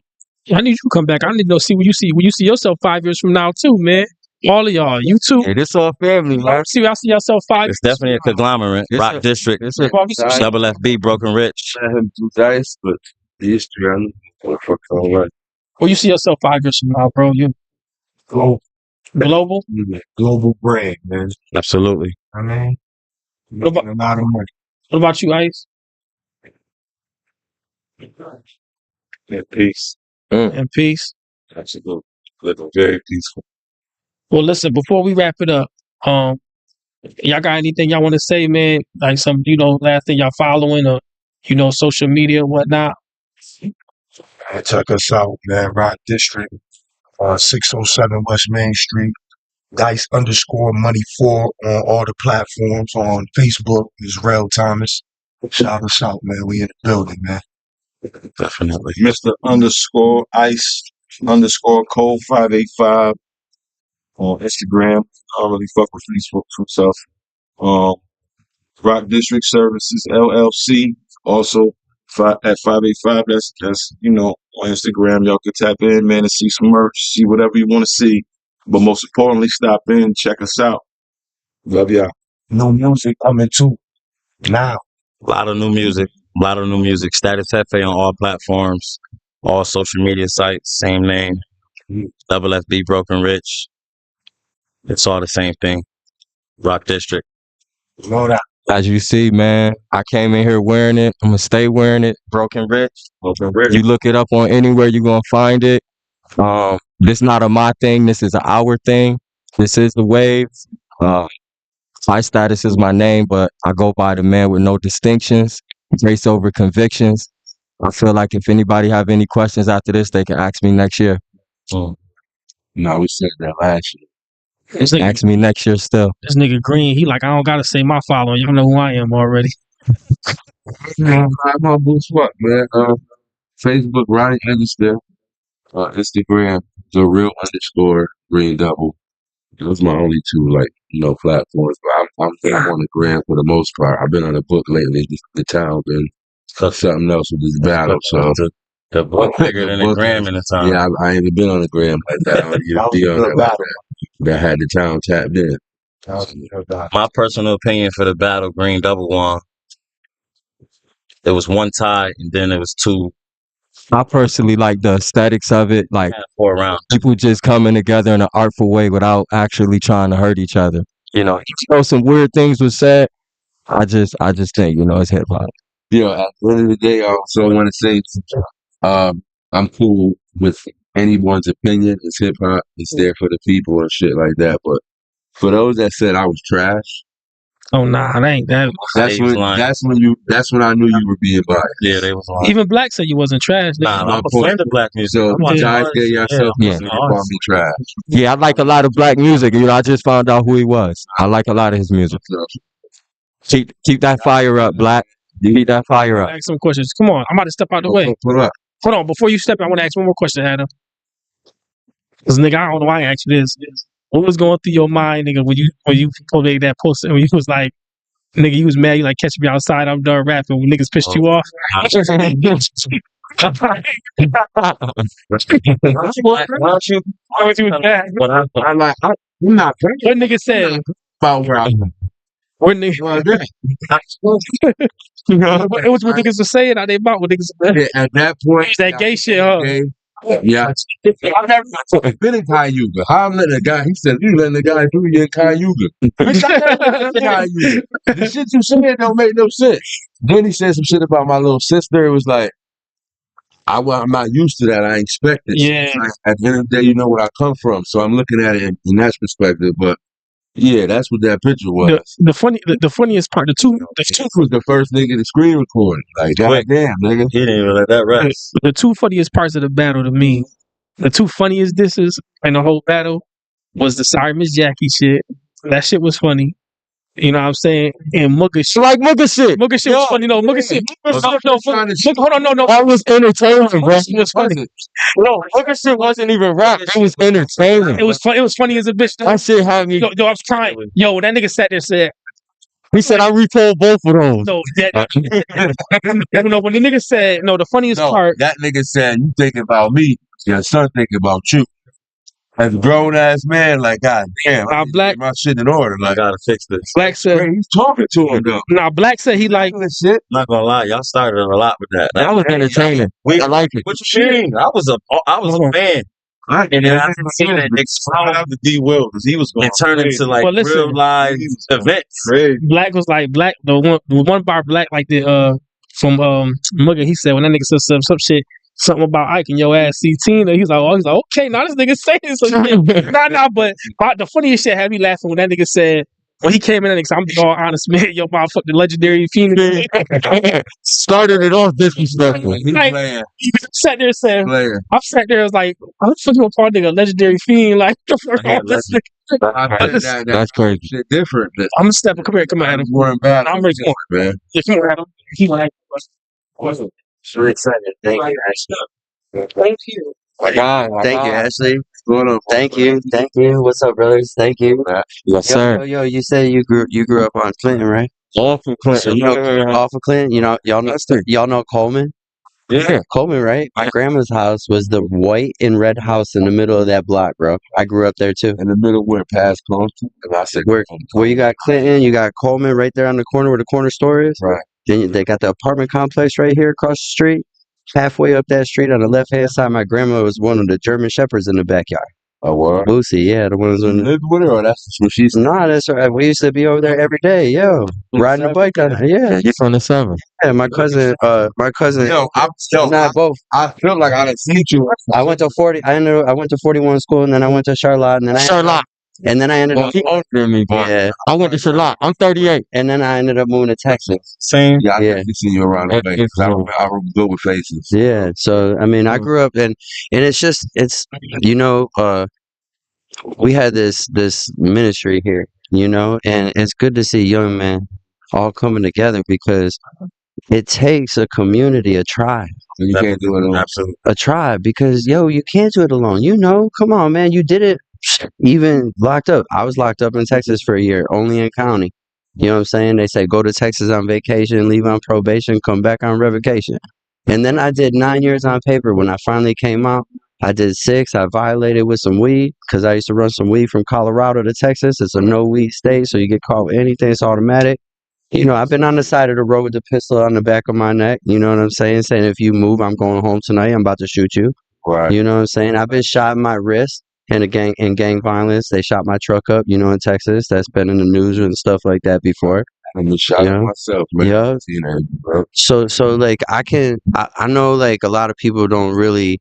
need you to come back. I need to know, see where you see yourself 5 years from now too, man. All of y'all, you too. Hey, this all family, man. See where I see yourself 5 It's years definitely a conglomerate. Rock District, Double FB, Broken Rich. I have two dice, but the history, I know what the fuck's all right. Where you see yourself 5 years from now, bro? You global? Global brand, man. Absolutely. I mean, What about- making a lot of money. What about you, Ice? In peace. And peace. Absolutely. Living very peaceful. Well, listen, before we wrap it up, y'all got anything y'all want to say, man? Like some, last thing y'all following or, social media and whatnot? Man, check us out, man. Rock District, 607 West Main Street. Dice_money4 on all the platforms. On Facebook is Rel Thomas. Shout us out, man. We in the building, man. Definitely. Mr. _Ice _code 585 on Instagram. I don't really fuck with Facebook too tough. Rock District Services LLC. Also at 585. That's on Instagram. Y'all can tap in, man, and see some merch, see whatever you want to see. But most importantly, stop in, check us out. Love y'all. New music coming too now. A lot of new music. Status Hefe on all platforms, all social media sites, same name. Double FB Broken Rich. It's all the same thing. Rock District. Know that. As you see, man, I came in here wearing it. I'm gonna stay wearing it. Broken Rich. You look it up on anywhere, you're gonna find it. This not a my thing. This is an our thing. This is the wave. High Status is my name, but I go by the man with no distinctions. Grace over convictions. I feel like if anybody have any questions after this, they can ask me next year. No, we said that last year. This nigga, Ask me next year still. this nigga Green, he like, I don't gotta say my following. Y'all know who I am already. I'm on Boost What, man. Facebook, Ronnie Understill. Instagram, the real _Green Double. Those are my only two, platforms. But I'm on the gram for the most part. I've been on the book lately. The town been something else with this battle. So The book bigger than the gram in the time. yeah, I ain't even been on the gram like that. I don't even be on there like that. That had the town tapped in. My personal opinion for the battle, Green Double won. There was one tie, and then there was two. I personally like the aesthetics of it, like 4 rounds. people just coming together in an artful way without actually trying to hurt each other. Some weird things was said. I just think, it's hip hop. Yo, at the end of the day, I also want to say, I'm cool with anyone's opinion. It's hip hop. It's there for the people and shit like that. But for those that said I was trash, Oh nah, that ain't that. that's when I knew you were being biased. Yeah, they was lying. Even Black said you wasn't trash. Nigga. Nah, my I'm a point. friend of black music. So I'm you not guys artist. get yourself Yeah. and call me trash. Yeah, I like a lot of black music. I just found out who he was. I like a lot of his music. So, Keep that fire up, Black. Keep that fire up. Ask some questions. Come on, I'm about to step out the way. pull up. Hold on, before you step, I want to ask one more question, Adam. Cause nigga, I don't know why I asked you this. What was going through your mind, nigga, when you made that post and when you was like, nigga, you was mad, you like catch me outside, I'm done rapping. When niggas pissed you off. I'm not What nigga said? about where I'm What nigga? It was what niggas were saying. How they about what niggas were saying. at that point. That gay shit, huh? Yeah, I've never been in Cayuga. How I'm letting a guy? He said you letting the guy do you in Cayuga. Bitch, I never been in Cayuga. The shit you saying don't make no sense. Then he said some shit about my little sister. It was like I'm not used to that. I expect it. Yeah. So at the end of the day, you know where I come from. So I'm looking at it in that perspective. But yeah, that's what that picture was. The funniest part, the two was the first nigga to screen record. Like, goddamn, nigga. He didn't even let that rest. The two funniest parts of the battle to me, the two funniest disses in the whole battle was the Sorry Miss Jackie shit. That shit was funny. You know what I'm saying? And Mugga shit. Like Mugga shit. Mugga shit was funny. No, Mugga shit. Hold on, no. That was entertaining, bro. Mugga shit was funny. No, Mugga shit wasn't even rap. It was entertaining. It was fun. It was funny as a bitch. That shit had me. Yo, I was crying. Yo, that nigga sat there and said, He said I retold both of those. no, when the nigga said, no, the funniest part. That nigga said, you thinking about me, your son thinking about you. As a grown ass man, like, God damn, I need to get my shit in order. I Like, gotta fix this. Black said, he's talking to him though. nah, Black said he like, Shit. I'm not gonna lie, y'all started a lot with that. That was entertaining. I like it. What you mean? I was a fan. And then I didn't see that explode out to D Will because he was going and turn into like Well, listen. real live events. Black was like, Black, the one bar Black like the, from, Mugga, he said when that nigga said some shit, something about Ike and your ass see Tina. He's like, okay, now this nigga saying some shit. Nah, but the funniest shit had me laughing when that nigga said, when he came in, that nigga said, I'm being all honest, man. Yo, motherfucker, the legendary Phoenix. Started it off disrespectful. He's Like, playing. he sat there and said, Player. I sat there and was like, I'm fucking up on nigga, legendary fiend. Like, the fuck Yeah, all this nigga? That's crazy. Shit different. I'm gonna step. Come here, Adam. More bad. I'm ready. Come on, man. Yeah, come on, Adam. He like, So excited. Thank you. thank you. Thank you, Ashley. Thank you. What's up, brothers? Thank you. Yes, sir. Yo. You said you grew up on Clinton, right? All from So Clinton. you know off of Clinton. You know y'all know Coleman. Yeah. Coleman, right? My grandma's house was the white and red house in the middle of that block, bro. I grew up there too. In the middle where past Compton. And I said, Where you got Clinton, you got Coleman right there on the corner where the corner store is. Right. Then they got the apartment complex right here across the street. Halfway up that street on the left hand side, my grandma was one of the German shepherds in the backyard. Oh, what? Boosie, yeah, the ones You on. lived with her, or that's what she's. Nah, that's right. We used to be over there every day, yo, riding the bike on. Yeah, You from the 7. yeah. My cousin. Not both. I feel like I done seen you. I went to 40. I went to 41 school, and then I went to Charlotte, and then Charlotte. I ended Well, up. he older than me, boy. Yeah, I went to Charlotte. I'm 38. and then I ended up moving to Texas. Same. Yeah, I Yeah. definitely seen you around the That place. is I so- remember good with faces. Yeah. So I mean, I grew up and it's you know, we had this ministry here, you know, and it's good to see young men all coming together because it takes a community, a tribe, And you can't do it alone. Absolutely. a tribe because yo, you can't do it alone. You know, come on, man, you did it. Even locked up. I was locked up in Texas for a year, only in county. You know what I'm saying? They say go to Texas on vacation, leave on probation, come back on revocation. And then I did 9 years on paper. When I finally came out, I did 6. I violated with some weed because I used to run some weed from Colorado to Texas. It's a no weed state, so you get caught with anything. It's automatic. You know, I've been on the side of the road with the pistol on the back of my neck. You know what I'm saying? Saying if you move, I'm going home tonight. I'm about to shoot you. Right. You know what I'm saying? I've been shot in my wrist in gang violence. They shot my truck up, you know, in Texas. That's been in the news and stuff like that before. I'm just shot Yeah. myself, man. Yeah. You know, bro. So like I know like a lot of people don't really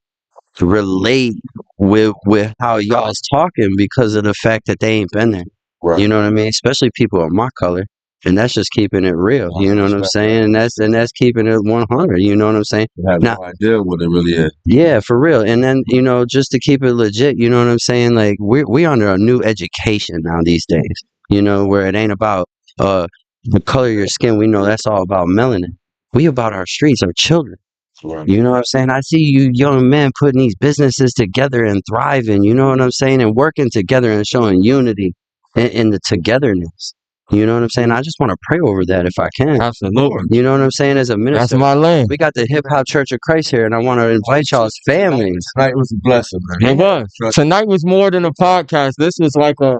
relate with how y'all's talking because of the fact that they ain't been there. Right. You know what I mean? Especially people of my color. And that's just keeping it real. You know what I'm saying? And that's keeping it 100. You know what I'm saying? You have Now- no idea what it really is. Yeah, for real. And then, you know, just to keep it legit, you know what I'm saying? Like we under a new education now these days, you know, where it ain't about the color of your skin. We know that's all about melanin. We about our streets, our children. Right. You know what I'm saying? I see you young men putting these businesses together and thriving, you know what I'm saying? And working together and showing unity and the togetherness. You know what I'm saying? I just want to pray over that if I can. Absolutely. You know what I'm saying? As a That's minister, my lane. we got the Hip Hop Church of Christ here, and I want to invite y'all's families. Tonight was a blessing, man. It was. Tonight was more than a podcast. This was like a,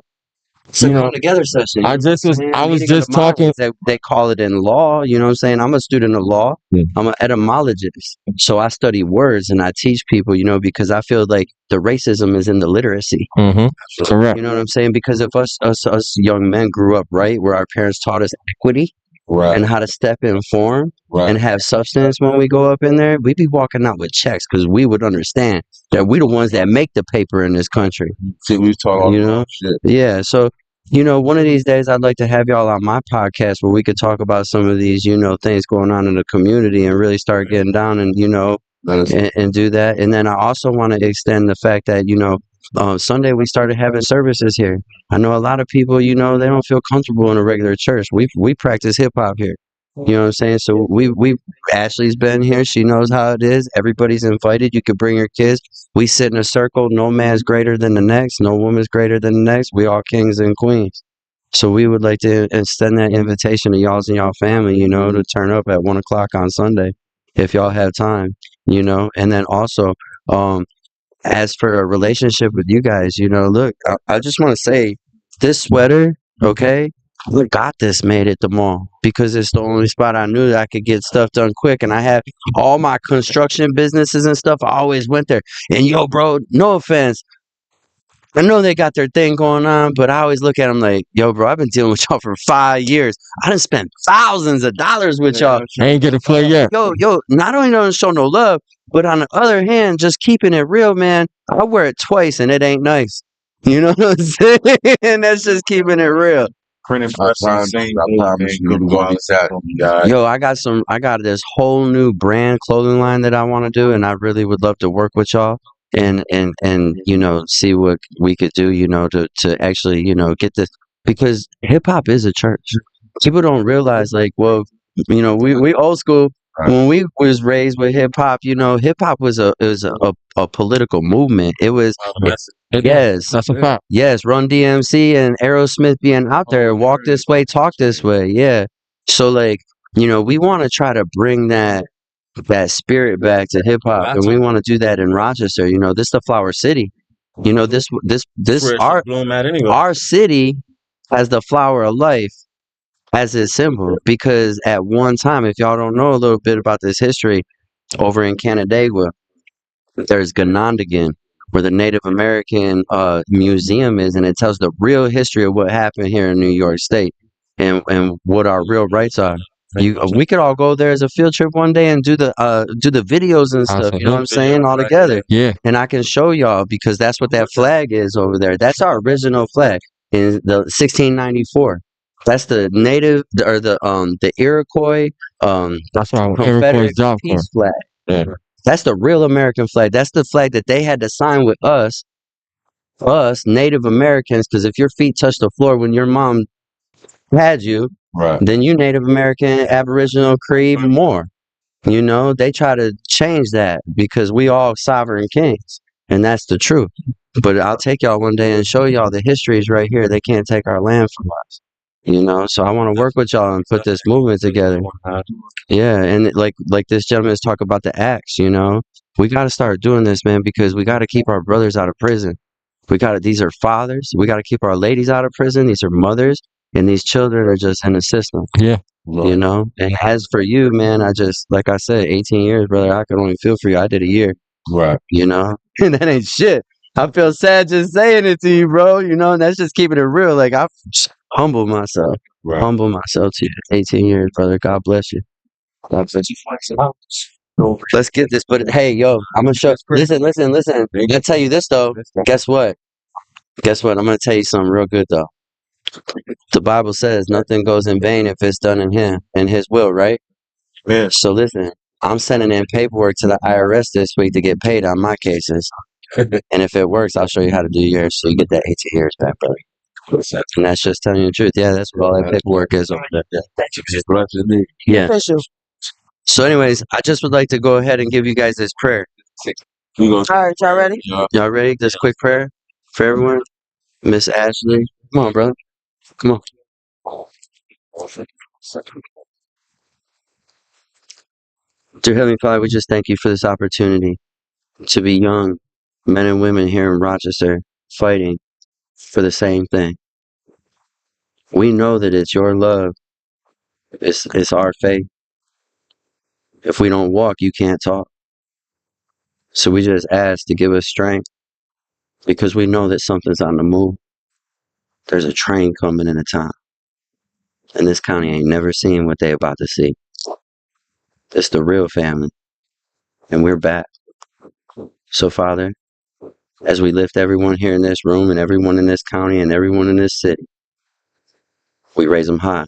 It's a you know, come together session. I just was, I was Meeting of just the minds. talking. They call it in law. You know what I'm saying? I'm a student of law. Yeah. I'm an etymologist. So I study words and I teach people, you know, because I feel like the racism is in the literacy. Mm-hmm. Correct. You know what I'm saying? Because if us young men grew up right, where our parents taught us equity Right. and how to step in form Right. and have substance when we go up in there, we'd be walking out with checks because we would understand that we the ones that make the paper in this country. See, we talk all You know? shit. Yeah. So, you know, one of these days I'd like to have y'all on my podcast where we could talk about some of these, you know, things going on in the community and really start getting down and, you know, Let us- and do that. And then I also want to extend the fact that, you know, Sunday we started having services here. I know a lot of people, you know, they don't feel comfortable in a regular church. We practice hip hop here. You know what I'm saying? So we Ashley's been here. She knows how it is. Everybody's invited. You could bring your kids. We sit in a circle. No man's greater than the next. No woman's greater than the next. We all kings and queens. So we would like to extend that invitation to y'all's and y'all family, you know, to turn up at 1:00 on Sunday if y'all have time, you know. And then also, as for a relationship with you guys, you know, look, I just want to say this sweater, okay? I got this made at the mall because it's the only spot I knew that I could get stuff done quick. And I have all my construction businesses and stuff. I always went there. And yo, bro, no offense. I know they got their thing going on, but I always look at them like, yo, bro, I've been dealing with y'all for 5 years. I done spent thousands of dollars with y'all. I ain't get a play yet. Yo, not only don't show no love, but on the other hand, just keeping it real, man. I wear it twice and it ain't nice. You know what I'm saying? That's just keeping it real. Printing I promise you, we're gonna be sad on you guys. Yo, I got this whole new brand clothing line that I want to do, and I really would love to work with y'all and you know, see what we could do, you know, to actually, you know, get this, because hip hop is a church. People don't realize, like, well, you know, we old school. when we was raised with hip hop, you know, hip hop was a political movement. It was yes, That's a fact. yes, Run DMC and Aerosmith being out there, walk this way, talk this way. Yeah. So like, you know, we want to try to bring that spirit back to hip hop, and we want to do that in Rochester. You know, this the Flower City. You know, this Where it should bloom at anyway. our city has the flower of life as its symbol, because at one time, if y'all don't know a little bit about this history, over in Canandaigua, there's Ganondagan, where the Native American museum is, and it tells the real history of what happened here in New York State and what our real rights are. We could all go there as a field trip one day and do the videos and stuff. You know what I'm saying? All together. Yeah. And I can show y'all, because that's what that flag is over there. That's our original flag in the 1694. That's the native or the Iroquois That's our Iroquois Confederate job corps. peace flag. Yeah. That's the real American flag. That's the flag that they had to sign with us Native Americans, because if your feet touch the floor when your mom had you, Right. then you Native American, Aboriginal, Cree, more. You know, they try to change that because we all sovereign kings, and that's the truth. But I'll take y'all one day and show y'all the histories right here. They can't take our land from us. You know, so I want to work with y'all and put this movement together. Yeah, and like this gentleman is talking about the acts. You know, we got to start doing this, man, because we got to keep our brothers out of prison. These are fathers. We got to keep our ladies out of prison. These are mothers, and these children are just in the system. Yeah. You know, and as for you, man, I just, like I said, 18 years, brother, I could only feel for you. I did a year, Right. you know, and that ain't shit. I feel sad just saying it to you, bro, you know, and that's just keeping it real. Like, I humble myself, Right. humble myself to you. 18 years, brother. God bless you. God bless you. Let's get this, but hey, yo, I'm gonna show. Listen. I'm gonna tell you this though. Guess what? I'm gonna tell you something real good though. The Bible says nothing goes in vain if it's done in His will, right? Yeah. So listen, I'm sending in paperwork to the IRS this week to get paid on my cases, and if it works, I'll show you how to do yours, so you get that 18 years back, brother. And that's just telling you the truth. Yeah, that's what all that paperwork is over there. Yeah. Yeah. Official. So, anyways, I just would like to go ahead and give you guys this prayer. All right, y'all ready? Y'all ready? This quick prayer for everyone. Miss Ashley, come on, brother. Come on. Dear Heavenly Father, we just thank you for this opportunity to be young men and women here in Rochester fighting for the same thing. We know that it's your love, it's our faith. If we don't walk, you can't talk. So we just ask to give us strength, because we know that something's on the move. There's a train coming into town, and this county ain't never seen what they about to see. It's the real family, and we're back. So, Father, as we lift everyone here in this room and everyone in this county and everyone in this city, we raise them high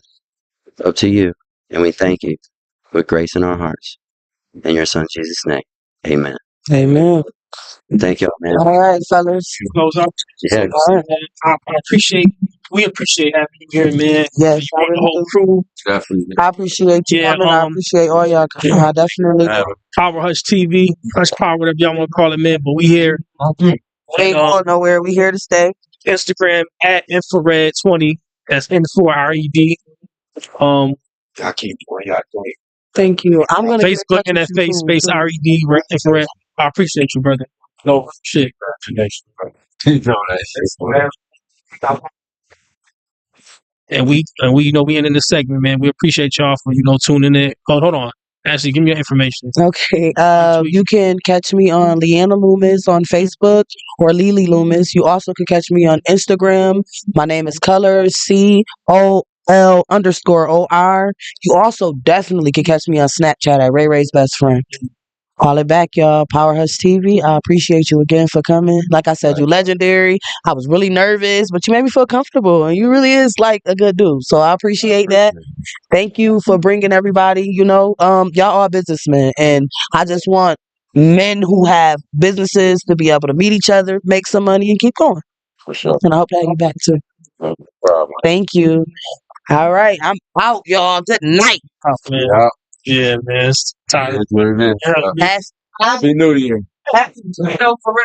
up to you, and we thank you with grace in our hearts. In your Son, Jesus' name, amen. Amen. Thank y'all, man. All right, fellas. Close up. Yeah. All right. We appreciate having you here, man. Yes, You brought the whole crew. Definitely. I appreciate you Yeah, coming. I appreciate all y'all coming. I definitely. Power Hush TV, Hush Power, whatever y'all want to call it, man. But we here. We ain't going nowhere. We here to stay. Instagram at infrared20. That's N4RED. I keep doing y'all doing. Thank you. I'm gonna get in Facebook touch and with that you face soon, space too. RED infrared. I appreciate you, brother. No shit. You know that shit. And we you know we in this segment, man. We appreciate y'all for tuning in. Oh, hold on. Actually, give me your information. Okay. You can catch me on Leanna Loomis on Facebook or Lily Loomis. You also can catch me on Instagram. My name is Colors COL_OR. You also definitely can catch me on Snapchat at Ray Ray's best friend. Call it back, y'all. Power Hush TV. I appreciate you again for coming. Like I said, you legendary. I was really nervous, but you made me feel comfortable, and you really is like a good dude. So I appreciate that. Thank you for bringing everybody. Y'all are businessmen, and I just want men who have businesses to be able to meet each other, make some money, and keep going. For sure. And I hope to have you back too. No problem. Thank you. All right, I'm out, y'all. Good night. Oh, man. Yeah. Yeah, man. It's time. That's what it is. Yeah. Happy New Year. No, for real.